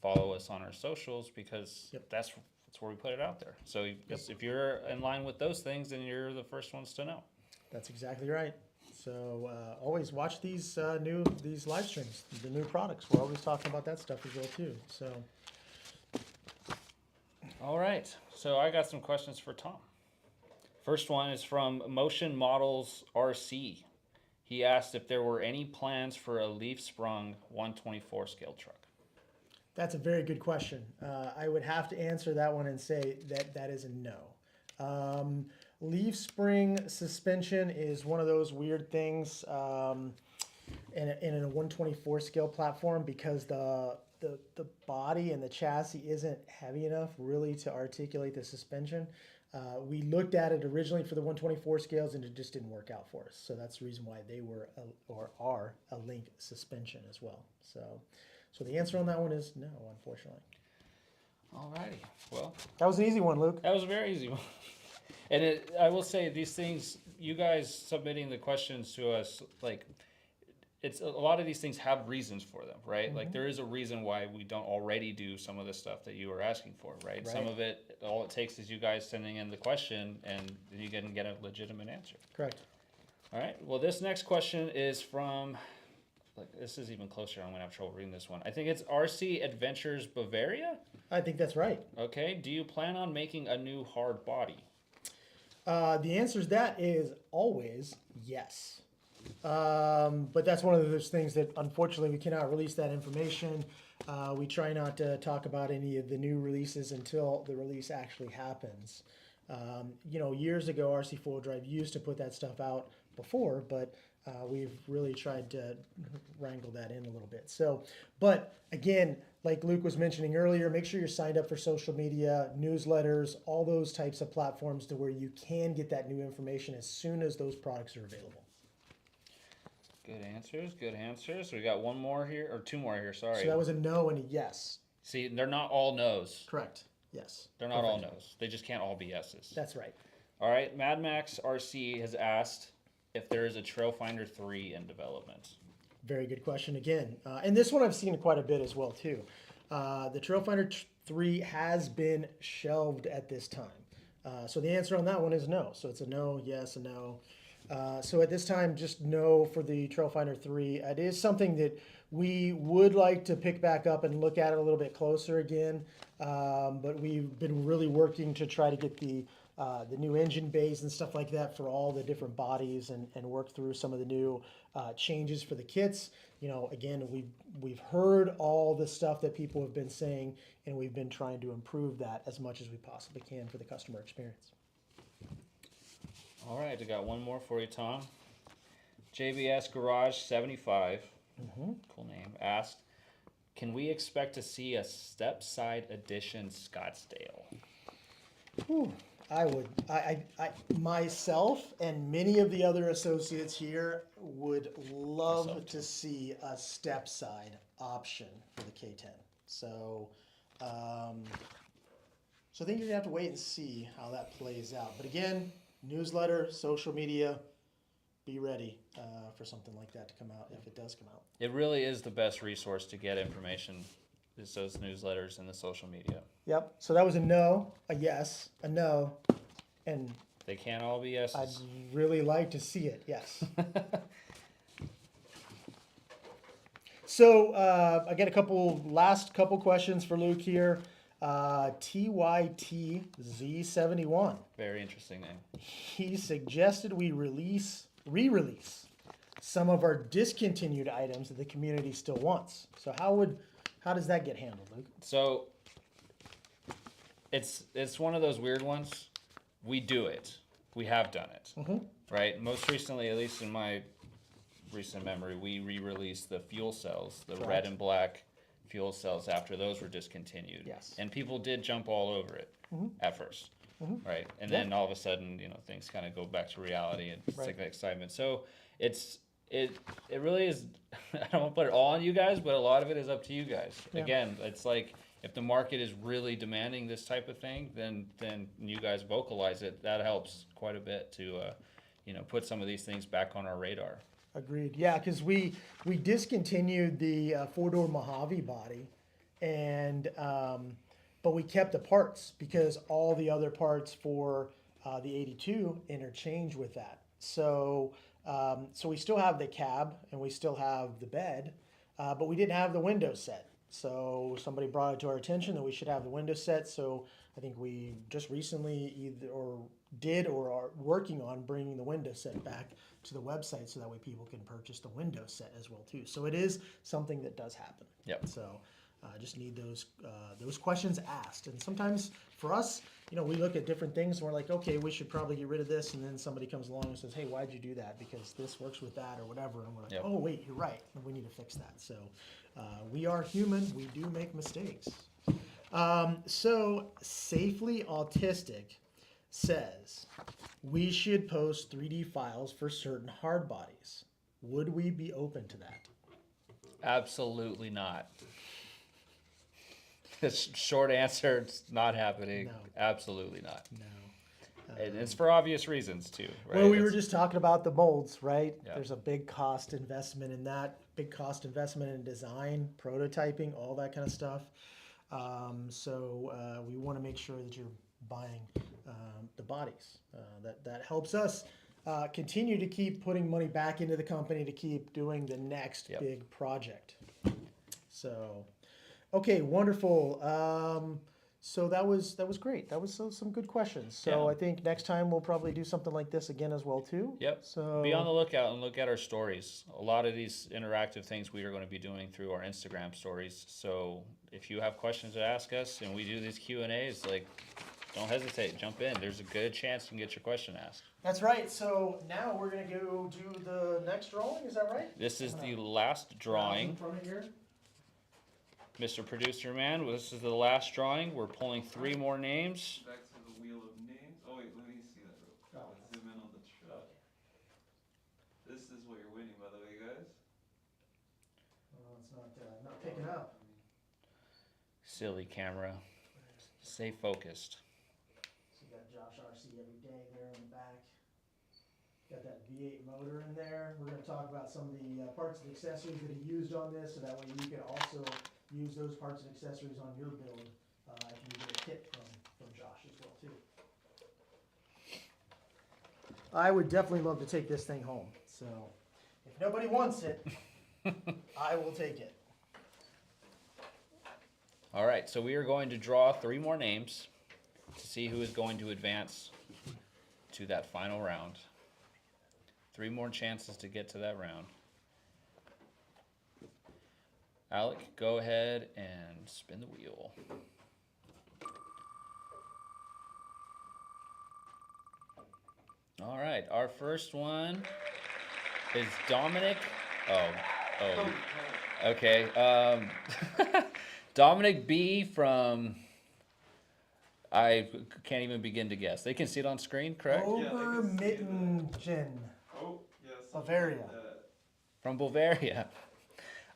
follow us on our socials, because that's where we put it out there. So if you're in line with those things, then you're the first ones to know. That's exactly right. So always watch these live streams, the new products. We're always talking about that stuff as well too. So All right, so I got some questions for Tom. First one is from Motion Models RC. He asked if there were any plans for a leaf sprung 124 scale truck. that's a very good question. I would have to answer that one and say that is a no. Leaf spring suspension is one of those weird things in a 124 scale platform because the body and the chassis isn't heavy enough really to articulate the suspension. We looked at it originally for the 124 scales and it just didn't work out for us. So that's the reason why they were or are a link suspension as well. So the answer on that one is no, unfortunately. Alrighty, well, That was an easy one, Luke. that was a very easy one. And I will say these things, you guys submitting the questions to us, like, it's a lot of these things have reasons for them, right? Like there is a reason why we don't already do some of the stuff that you are asking for, right? Some of it, all it takes is you guys sending in the question and then you can get a legitimate answer. Correct. All right, well, this next question is from, like, this is even closer. I'm gonna have trouble reading this one. I think it's RC Adventures Bavaria. I think that's right. Okay, do you plan on making a new hard body? The answer to that is always yes. But that's one of those things that unfortunately we cannot release that information. We try not to talk about any of the new releases until the release actually happens. Years ago, RC Full Drive used to put that stuff out before, but we've really tried to wrangle that in a little bit. So, but again, like Luke was mentioning earlier, make sure you're signed up for social media, newsletters, all those types of platforms to where you can get that new information as soon as those products are available. Good answers, good answers. We got one more here, or two more here, sorry. So that was a no and a yes. See, they're not all no's. Correct. Yes. They're not all Perfect. no's. They just can't all be yeses. That's right. All right, Mad Max RC has asked if there is a Trailfinder 3 in development. Very good question again. And this one I've seen quite a bit as well too. The Trailfinder 3 has been shelved at this time. So the answer on that one is no. So it's a no, yes, a no. So at this time, just no for the Trailfinder 3. It is something that we would like to pick back up and look at it a little bit closer again. But we've been really working to try to get the new engine bays and stuff like that for all the different bodies and work through some of the new changes for the kits. Again, we've heard all the stuff that people have been saying, and we've been trying to improve that as much as we possibly can for the customer experience. All right, I got one more for you, Tom. JBS Garage 75, cool name, asked, can we expect to see a step-side edition Scottsdale? Whew. I myself and many of the other associates here would love to see a step side option for the K10. So, I think you're gonna have to wait and see how that plays out. But again, newsletter, social media, be ready for something like that to come out if it does come out. It really is the best resource to get information, is those newsletters and the social media. Yep. So that was a no, a yes, a no, and They can't all be I'd yeses. really like to see it. Yes. So I got last couple questions for Luke here. TYTZ71. Very interesting name. He suggested we re-release some of our discontinued items that the community still wants. So how does that get handled, Luke? So it's one of those weird ones. We do it. We have done it. Right? Most recently, at least in my recent memory, we re-released the fuel cells, the red Correct. and black fuel cells after those were discontinued. Yes. And people did jump all over it at first. Right. And then all of a sudden, things kind of go back to reality and it's Right. like the excitement. So it really is, I don't want to put it all on you guys, but a lot of it is up to you guys. Yeah. Again, it's like, if the market is really demanding this type of thing, then you guys vocalize it. That helps quite a bit to, put some of these things back on our radar. Agreed. Yeah, because we discontinued the four-door Mojave body, and but we kept the parts because all the other parts for the 82 interchange with that. So we still have the cab and we still have the bed, but we didn't have the window set. So somebody brought it to our attention that we should have the window set. So I think we just recently or are working on bringing the window set back to the website so that way people can purchase the window set as well too. So it is something that does happen. Yep. So just need those questions asked. And sometimes for us, we look at different things and we're like, okay, we should probably get rid of this. And then somebody comes along and says, hey, why'd you do that? Because this works with that or whatever. And we're like, Yep. oh, wait, you're right. And we need to fix that. So we are human. We do make mistakes. So Safely Autistic says we should post 3D files for certain hard bodies. Would we be open to that? Absolutely not. The short answer, it's not happening. No. Absolutely not. No. And it's for obvious reasons too, right? Well, we were It's- just talking about the molds, right? Yeah. There's a big cost investment in that, big cost investment in design, prototyping, all that kind of stuff. So we want to make sure that you're buying the bodies. That helps us continue to keep putting money back into the company to keep doing the next Yep. big project. So, okay, wonderful. So that was great. That was some good questions. So Yeah. I think next time we'll probably do something like this again as well too. Yep. So Be on the lookout and look at our stories. A lot of these interactive things we are going to be doing through our Instagram stories. So if you have questions to ask us and we do these Q&As, like, don't hesitate, jump in. There's a good chance you can get your question asked. That's right. So now we're gonna go do the next drawing. Is that right? This is the last In drawing. front of here. Mr. Producer Man, this is the last drawing. We're pulling 3 more names. Back to the wheel of names. Oh wait, let me see that real quick. Oh. Let's zoom in on the truck. This is what you're winning, by the way, guys. Well, it's not picking up. Silly camera. Stay focused. So you got Josh RC every day there in the back. Got that V8 motor in there. We're going to talk about some of the parts and accessories that he used on this, so that way you can also use those parts and accessories on your build if you get a kit from Josh as well too. I would definitely love to take this thing home. So if nobody wants it, I will take it. All right, so we are going to draw 3 more names to see who is going to advance to that final round. 3 more chances to get to that round. Alec, go ahead and spin the wheel. All right, our first one is Dominic. Oh, okay. Dominic B from, I can't even begin to guess. They can see it on screen, correct? Obermittingen, Oh, yes. Bavaria. From Bavaria.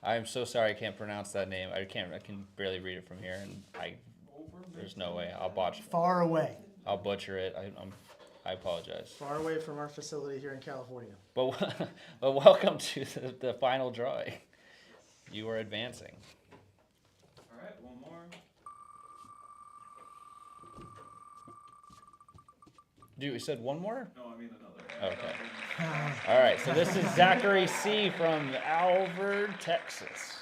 I'm so sorry I can't pronounce that name. I can barely read it from here, and there's no way. I'll Far away. butcher it. I apologize. Far away from our facility here in California. But welcome to the final drawing. You are advancing. Alright, one more. Dude, we said one more? No, I mean another. Okay. All right, so this is Zachary C. from Alvord, Texas.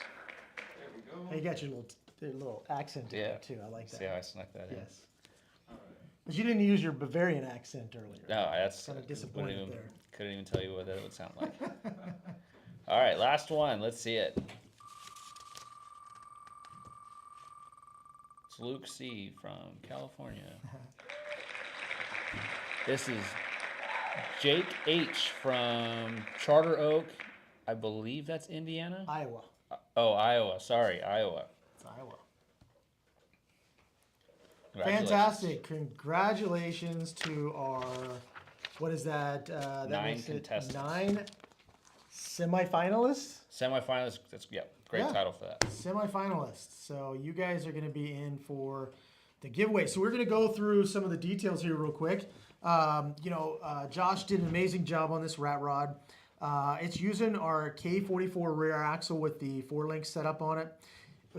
There we go. Hey, you got your little their little accent in Yeah. there too. I like See how that. I snuck that in? Yes. Alright. But you didn't use your Bavarian accent earlier. No, that's Kinda couldn't disappointed even, there. couldn't even tell you what that would sound like. All right, last one. Let's see it. It's Luke C. from California. This is Jake H. from Charter Oak. I believe that's Indiana. Iowa. Oh, Iowa. Sorry, Iowa. It's Iowa. Congratulations. Fantastic. Congratulations to our, what is that? That 9 makes it contestants. 9 semifinalists? Semifinalists. That's great Yeah. title for that. Semifinalists. So you guys are going to be in for the giveaway. So we're going to go through some of the details here real quick. Josh did an amazing job on this rat rod. It's using our K44 rear axle with the 4-link setup on it.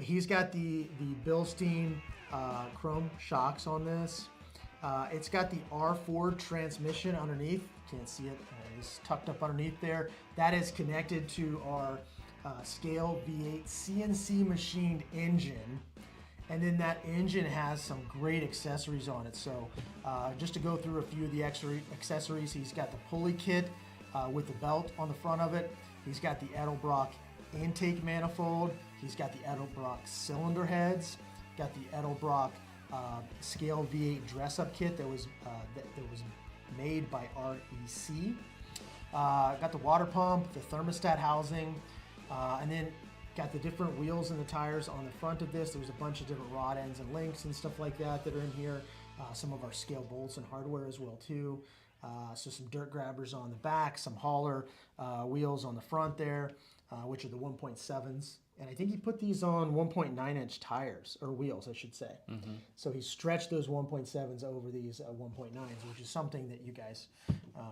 He's got the Bilstein chrome shocks on this. It's got the R4 transmission underneath. Can't see it. It's tucked up underneath there. That is connected to our Scale V8 CNC machined engine. And then that engine has some great accessories on it. So just to go through a few of the accessories, he's got the pulley kit with the belt on the front of it. He's got the Edelbrock intake manifold. He's got the Edelbrock cylinder heads. Got the Edelbrock Scale V8 dress-up kit that was made by REC. Got the water pump, the thermostat housing, and then got the different wheels and the tires on the front of this. There's a bunch of different rod ends and links and stuff like that are in here. Some of our scale bolts and hardware as well too. So some dirt grabbers on the back, some hauler wheels on the front there, which are the 1.7s. And I think he put these on 1.9 inch tires, or wheels, I should say. So he stretched those 1.7s over these 1.9s, which is something that you guys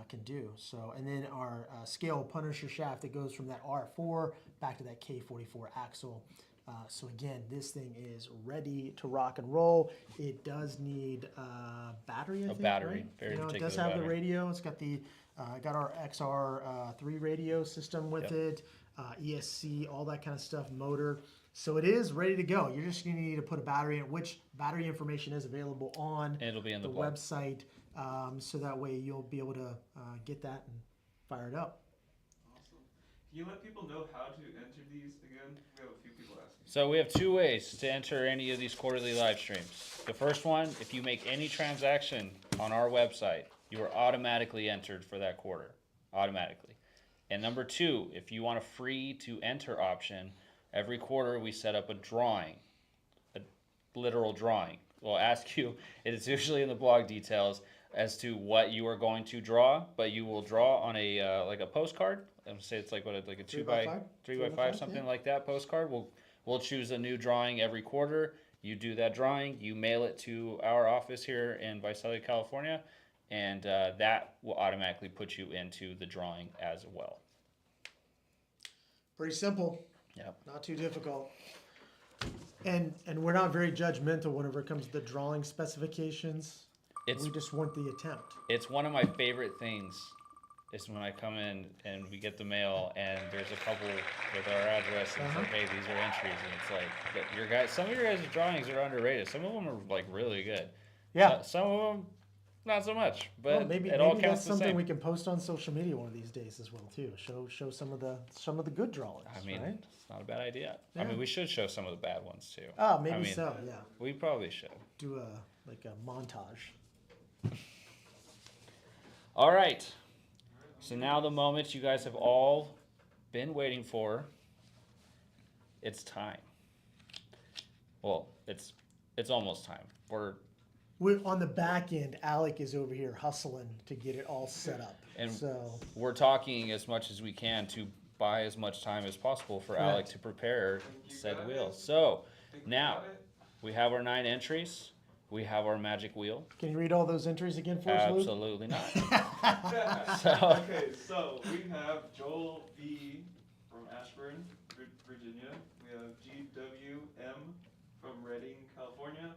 can do. So, and then our scale Punisher shaft that goes from that R4 back to that K44 axle. So again, this thing is ready to rock and roll. It does need battery, I think, battery, right? very It does particular have the battery. radio. It's got the got our XR3 radio system with Yep. it, ESC, all that kind of stuff, motor. So it is ready to go. You're just going to need to put a battery in, which battery information is available on And it'll be in the the blog. website. So that way you'll be able to get that and fire it up. Awesome. Can you let people know how to enter these again? We have a few people asking. So we have two ways to enter any of these quarterly live streams. The first one, if you make any transaction on our website, you are automatically entered for that quarter, automatically. And number two, if you want a free to enter option, every quarter we set up a drawing, a literal drawing. We'll ask you, it's usually in the blog details, as to what you are going to draw, but you will draw on a like a postcard. I'm say it's like what, like a 3 by 5? 3 by 5, something yeah. like that postcard. We'll choose a new drawing every quarter. You do that drawing, you mail it to our office here in Visalia, California, and that will automatically put you into the drawing as well. Pretty simple. Yep. Not too difficult. And we're not very judgmental whenever it comes to the drawing specifications. It's We just want the attempt. it's one of my favorite things is when I come in and we get the mail and there's a couple with our address and it's like, hey, these are entries, and it's like that your guys, some of your guys' drawings are underrated. Some of them are like really good. Yeah. Some of them not so much, but Well, maybe it all that's counts the something same. we can post on social media one of these days as well too. Show some of the good drawings. I mean, right? it's not a bad idea. I Yeah. mean, we should show some of the bad ones too. Oh, maybe I mean, so. Yeah. We probably should. Do a montage. All right. So now the moment you guys have all been waiting for. It's time. Well, it's almost time. We're on the back end. Alec is over here hustling to get it all set up. And so we're talking as much as we can to buy as much time as possible for Correct. Alec to prepare You said got wheel. it. So Think now about it. we have our 9 entries. We have our magic wheel. can you read all those entries again for us, Luke? Absolutely not. Okay, so we have Joel V from Ashburn, Virginia. We have GWM from Redding, California.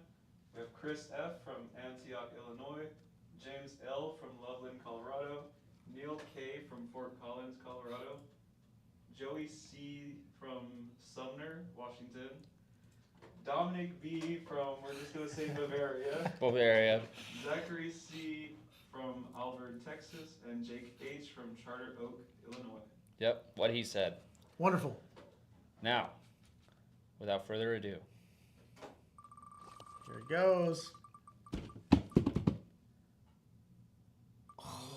We have Chris F from Antioch, Illinois. James L from Loveland, Colorado. Neil K from Fort Collins, Colorado. Joey C from Sumner, Washington. Dominic V from, we're just gonna say Bavaria. Bavaria. Zachary C from Alvord, Texas, and Jake H from Charter Oak, Illinois. Yep, what he said. Wonderful. Now, without further ado, Here it goes.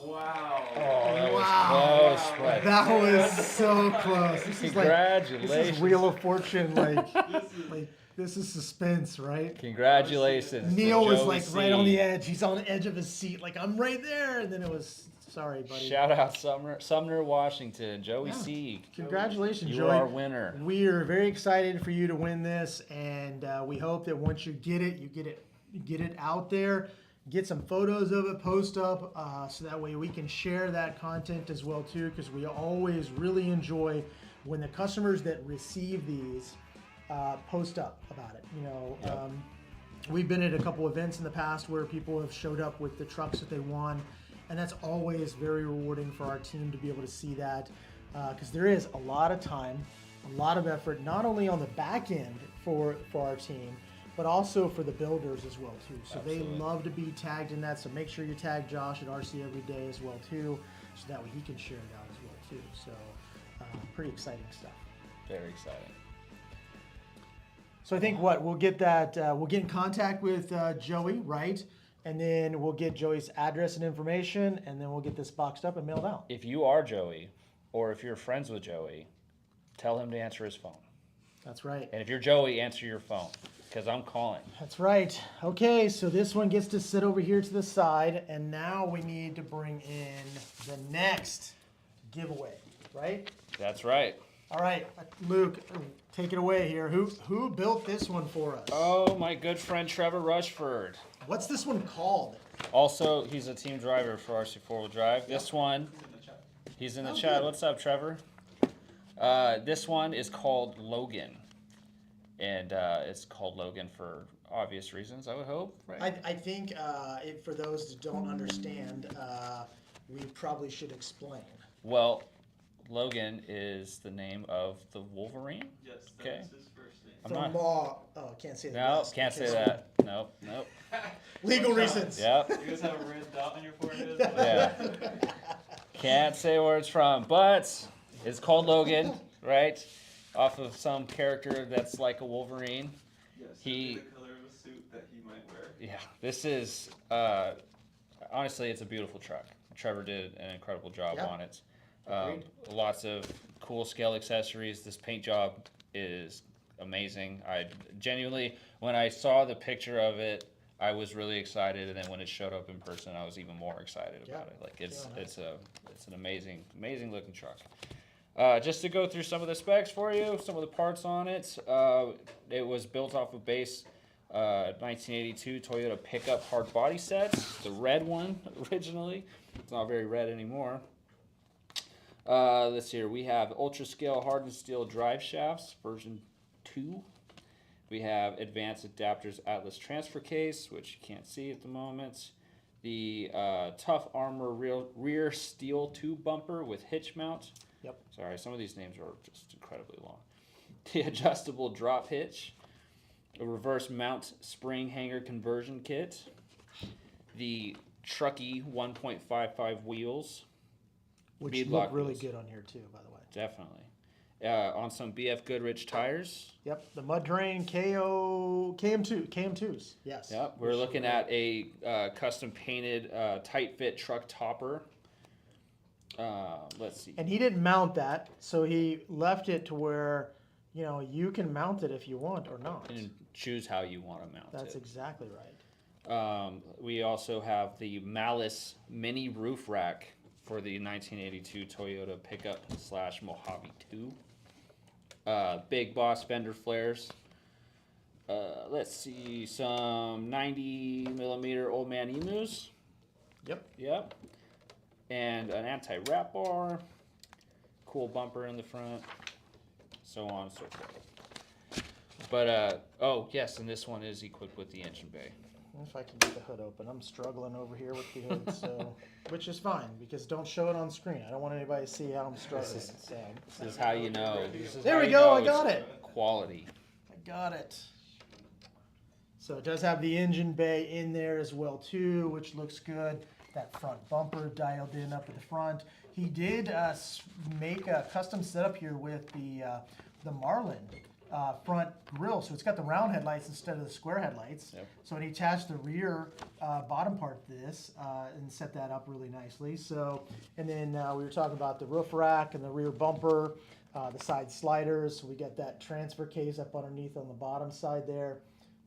Wow. that was Wow. close, but That was so close. This is congratulations. Wheel of Fortune. This is This is suspense, right? Congratulations. to Neil was Joey like C. right on the edge. He's on the edge of his seat, like I'm right there. And then it was, sorry, buddy. Shout out Sumner, Washington. Joey Yeah. C. Congratulations, You Joey. are our winner. We are very excited for you to win this, and we hope that once you get it, you get it out there, get some photos of it, post up, so that way we can share that content as well too. Because we always really enjoy when the customers that receive these post up about it. You know, Yep. we've been at a couple events in the past where people have showed up with the trucks that they won, and that's always very rewarding for our team to be able to see that, because there is a lot of time, a lot of effort, not only on the back end for our team, but also for the builders as well too. So Absolutely. they love to be tagged in that. So make sure you tag Josh at RC Every Day as well too, so that way he can share it out as well too. So pretty exciting stuff. Very exciting. So I think we'll get that, we'll get in contact with Joey, right? And then we'll get Joey's address and information, and then we'll get this boxed up and mailed out. If you are Joey, or if you're friends with Joey, tell him to answer his phone. That's right. And if you're Joey, answer your phone, because I'm calling. That's right. Okay, so this one gets to sit over here to the side, and now we need to bring in the next giveaway, right? That's right. All right, Luke, take it away here. Who built this one for us? Oh, my good friend Trevor Rushford. What's this one called? Also, he's a team driver for RC 4-wheel drive. This one, he's in the Oh, chat. good. What's up, Trevor? This one is called Logan. And it's called Logan for obvious reasons, I would hope, right? I think for those that don't understand, we probably should explain. Well, Logan is the name of the Wolverine. Yes, Okay. that's his first name. I'm not. Can't say that. No, Yes, can't say because- that. Nope. Legal reasons. Yep. You guys have a red dot on your forehead? Yeah. Can't say where it's from, but it's called Logan, right? Off of some character that's like a Wolverine. Yes, He- that'd be the color of a suit that he might wear. Yeah, this is honestly, it's a beautiful truck. Trevor did an incredible job Yeah. on it. Agreed. Lots of cool scale accessories. This paint job is amazing. I genuinely, when I saw the picture of it, I was really excited, and then when it showed up in person, I was even more excited about Yeah. it. Like it's Yeah, nice. it's an amazing looking truck. Just to go through some of the specs for you, some of the parts on it. It was built off of base 1982 Toyota pickup hard body sets, the red one originally. It's not very red anymore. Let's see here. We have ultra scale hardened steel drive shafts, version 2. We have advanced adapters Atlas transfer case, which you can't see at the moment. The tough armor rear steel tube bumper with hitch mount. Yep. Sorry, some of these names are just incredibly long. The adjustable drop hitch. A reverse mount spring hanger conversion kit. The Truckee 1.55 wheels. Which Beadlock look really wheels. good on here too, by the way. Definitely. On some BF Goodrich tires. Yep, the Mud Drain KM2s. Yes. Yep. We're looking at a custom painted tight fit truck topper. Let's see. And he didn't mount that, so he left it to where, you can mount it if you want or not. And choose how you want to mount That's it. exactly right. We also have the Malice mini roof rack for the 1982 Toyota pickup / Mojave 2. Big Boss fender flares. Let's see, some 90 millimeter Old Man Emus. Yep. And an anti-wrap bar. Cool bumper in the front. So on and so forth. But, oh yes, and this one is equipped with the engine bay. If I can get the hood open. I'm struggling over here with the hood, so which is fine because don't show it on screen. I don't want anybody to see how I'm struggling. So. This is how you know. This is There how we you go, know I got it's it. Quality. I got it. So it does have the engine bay in there as well too, which looks good. That front bumper dialed in up at the front. He did make a custom setup here with the Marlin front grille, so it's got the round headlights instead of the square headlights. Yep. So he attached the rear bottom part to this and set that up really nicely. So, and then we were talking about the roof rack and the rear bumper, the side sliders. We got that transfer case up underneath on the bottom side there.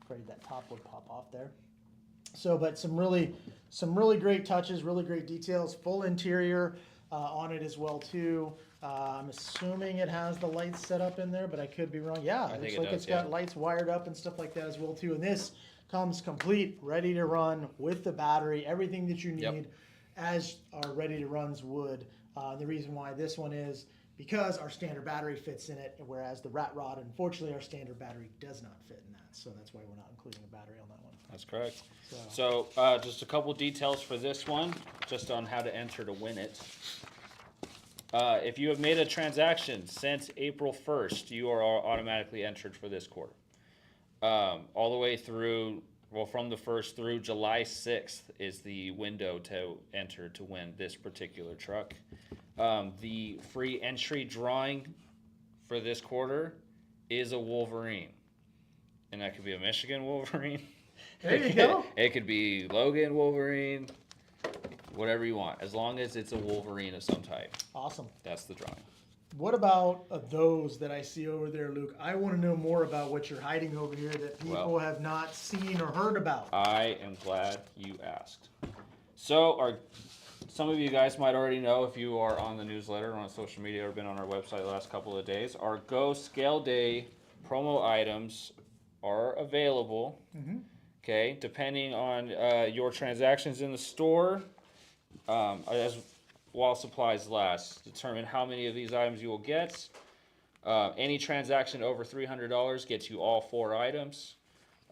Afraid that top would pop off there. So, but some really great touches, really great details. Full interior on it as well too. I'm assuming it has the lights set up in there, but I could be wrong. Yeah, I it think looks it like does, it's got yeah. lights wired up and stuff like that as well too. And this comes complete, ready to run with the battery, everything that you need, Yep. as our ready to runs would. The reason why this one is because our standard battery fits in it, whereas the Rat Rod, unfortunately, our standard battery does not fit in that. So that's why we're not including a battery on that one. That's correct. So, So, just a couple details for this one, just on how to enter to win it. If you have made a transaction since April 1st, you are automatically entered for this quarter. All the way through, well, from the 1st through July 6th is the window to enter to win this particular truck. The free entry drawing for this quarter is a Wolverine. And that could be a Michigan Wolverine. There you go. It could be Logan Wolverine, whatever you want, as long as it's a Wolverine of some type. awesome. That's the drawing. What about those that I see over there, Luke? I want to know more about what you're hiding over here that people Well- have not seen or heard about. I am glad you asked. So, some of you guys might already know if you are on the newsletter or on social media or been on our website the last couple of days. Our Go Scale Day promo items are available. Okay, depending on your transactions in the store, as while supplies last, determine how many of these items you will get. Any transaction over $300 gets you all 4 items.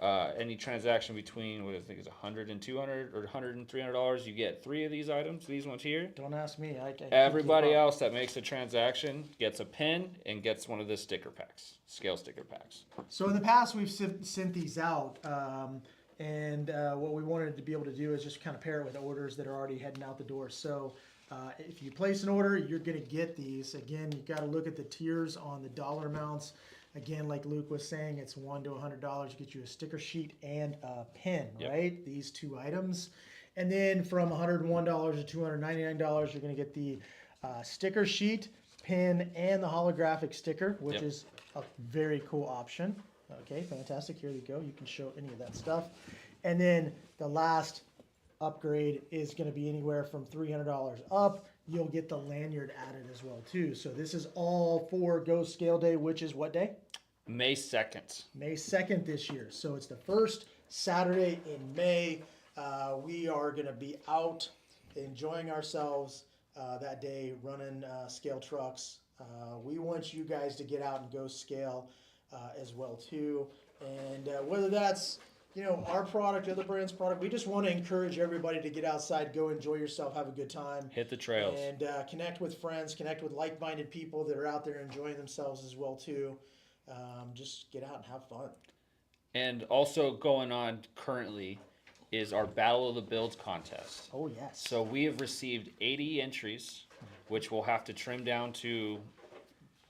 Any transaction between what I think is $100 and $200 or $100 and $300, you get 3 of these items. These ones here. Don't ask me. I can't Everybody keep up. else that makes a transaction gets a pin and gets one of the sticker packs, scale sticker packs. So in the past, we've sent these out, and what we wanted to be able to do is just kind of pair it with orders that are already heading out the door. So if you place an order, you're going to get these. Again, you got to look at the tiers on the dollar amounts. Again, like Luke was saying, it's $1 to $100. Get you a sticker sheet and a pin, Yep. right? These 2 items. And then from $101 to $299, you're going to get the sticker sheet, pin, and the holographic sticker, which Yep. is a very cool option. Okay, fantastic. Here you go. You can show any of that stuff. And then the last upgrade is going to be anywhere from $300 up. You'll get the lanyard added as well too. So this is all for Go Scale Day, which is what day? May 2nd. May 2nd this year. So it's the first Saturday in May. We are going to be out enjoying ourselves that day, running scale trucks. We want you guys to get out and go scale as well too. And whether that's our product, other brands' product, we just want to encourage everybody to get outside, go enjoy yourself, have a good time. Hit the trails. And connect with friends, connect with like-minded people that are out there enjoying themselves as well too. Just get out and have fun. And also going on currently is our Battle of the Builds contest. Oh yes. So we have received 80 entries, which we'll have to trim down to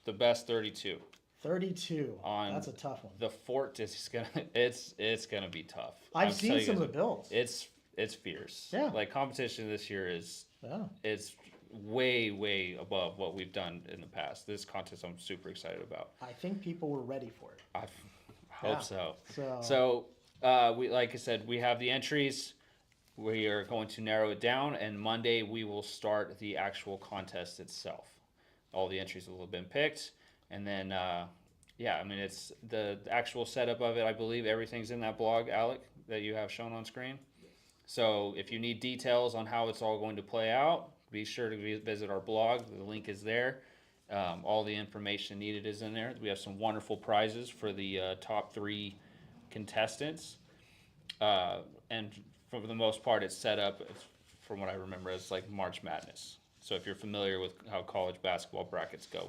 the best 32. 32. On That's a tough one. The fort is gonna it's gonna be tough. I've I'm seen telling you some of guys, the builds. It's fierce. Yeah. Like competition this year is Yeah. it's way above what we've done in the past. This contest I'm super excited about. I think people were ready for it. I hope Yeah. so. So, We like I said, we have the entries. We are going to narrow it down, and Monday we will start the actual contest itself. All the entries will have been picked, and then it's the actual setup of it. I believe everything's in that blog, Alec, that you have shown on screen. So if you need details on how it's all going to play out, be sure to visit our blog. The link is there. All the information needed is in there. We have some wonderful prizes for the top 3 contestants. And for the most part, it's set up, from what I remember, as like March Madness. So if you're familiar with how college basketball brackets go,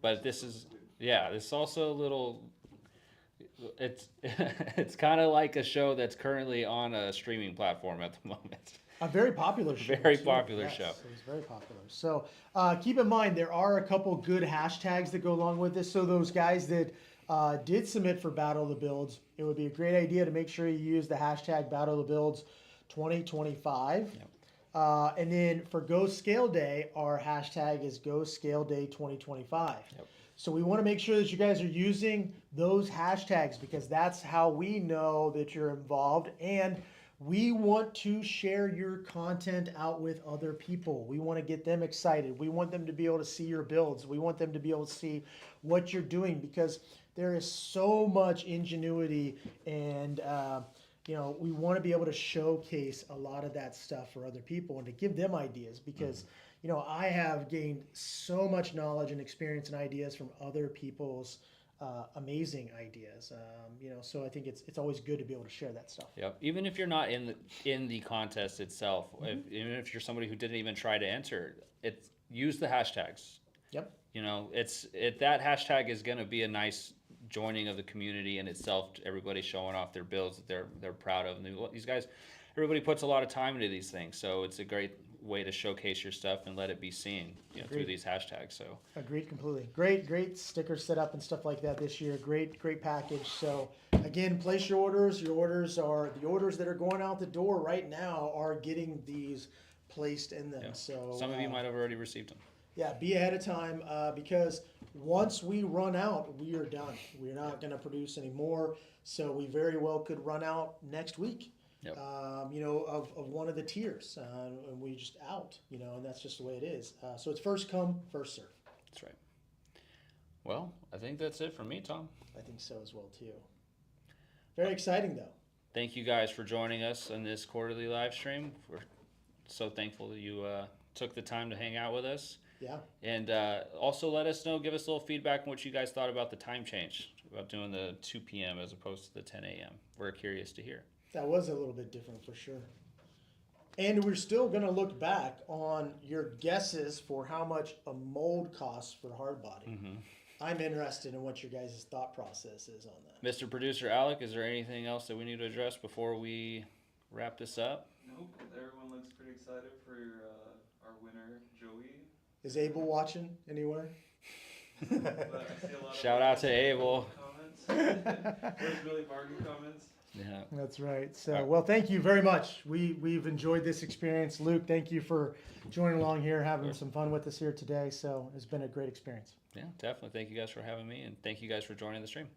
but this is also a little, It's it's kind of like a show that's currently on a streaming platform at the moment. A very popular show. Very too. popular Yes, show. It was very popular. So keep in mind, there are a couple good hashtags that go along with this. So those guys that did submit for Battle of the Builds, it would be a great idea to make sure you use the hashtag Battle of the Builds 2025. Yep. And then for Go Scale Day, our hashtag is Go Scale Day 2025. Yep. So we want to make sure that you guys are using those hashtags because that's how we know that you're involved, and we want to share your content out with other people. We want to get them excited. We want them to be able to see your builds. We want them to be able to see what you're doing because there is so much ingenuity and we want to be able to showcase a lot of that stuff for other people and to give them ideas because I have gained so much knowledge and experience and ideas from other people's amazing ideas. So I think it's always good to be able to share that stuff. Yep. Even if you're not in the contest itself, even if you're somebody who didn't even try to enter, use the hashtags. Yep. That hashtag is going to be a nice joining of the community in itself. Everybody showing off their builds that they're proud of. And these guys, everybody puts a lot of time into these things, so it's a great way to showcase your stuff and let it be seen through these hashtags. So Agreed completely. Great sticker setup and stuff like that this year. Great package. So again, place your orders. Your orders are the orders that are going out the door right now are getting these placed in them. yeah. So Some of you might have already received them. yeah, be ahead of time because once we run out, we are done. We're not going to produce any more. So we very well could run out next week. Yep. Of one of the tiers, and we just out, and that's just the way it is. So it's first come, first serve. That's right. Well, I think that's it for me, Tom. I think so as well too. Very exciting though. Thank you guys for joining us on this quarterly live stream. We're so thankful that you took the time to hang out with us. Yeah. And also let us know, give us a little feedback on what you guys thought about the time change, about doing the 2 p.m. as opposed to the 10 a.m. We're curious to hear. That was a little bit different for sure. And we're still going to look back on your guesses for how much a mold costs for hard body. Mm-hmm. I'm interested in what your guys' thought process is on that. Mr. Producer Alec, is there anything else that we need to address before we wrap this up? Nope, everyone looks pretty excited for our winner, Joey. Is Abel watching anywhere? But I see a lot of Shout out to Abel. comments. There's really bargain comments. Yeah. That's right. So, well, thank you very much. We've enjoyed this experience. Luke, thank you for joining along here, having some fun with us here today. So it's been a great experience. Yeah, definitely. Thank you guys for having me, and thank you guys for joining the stream.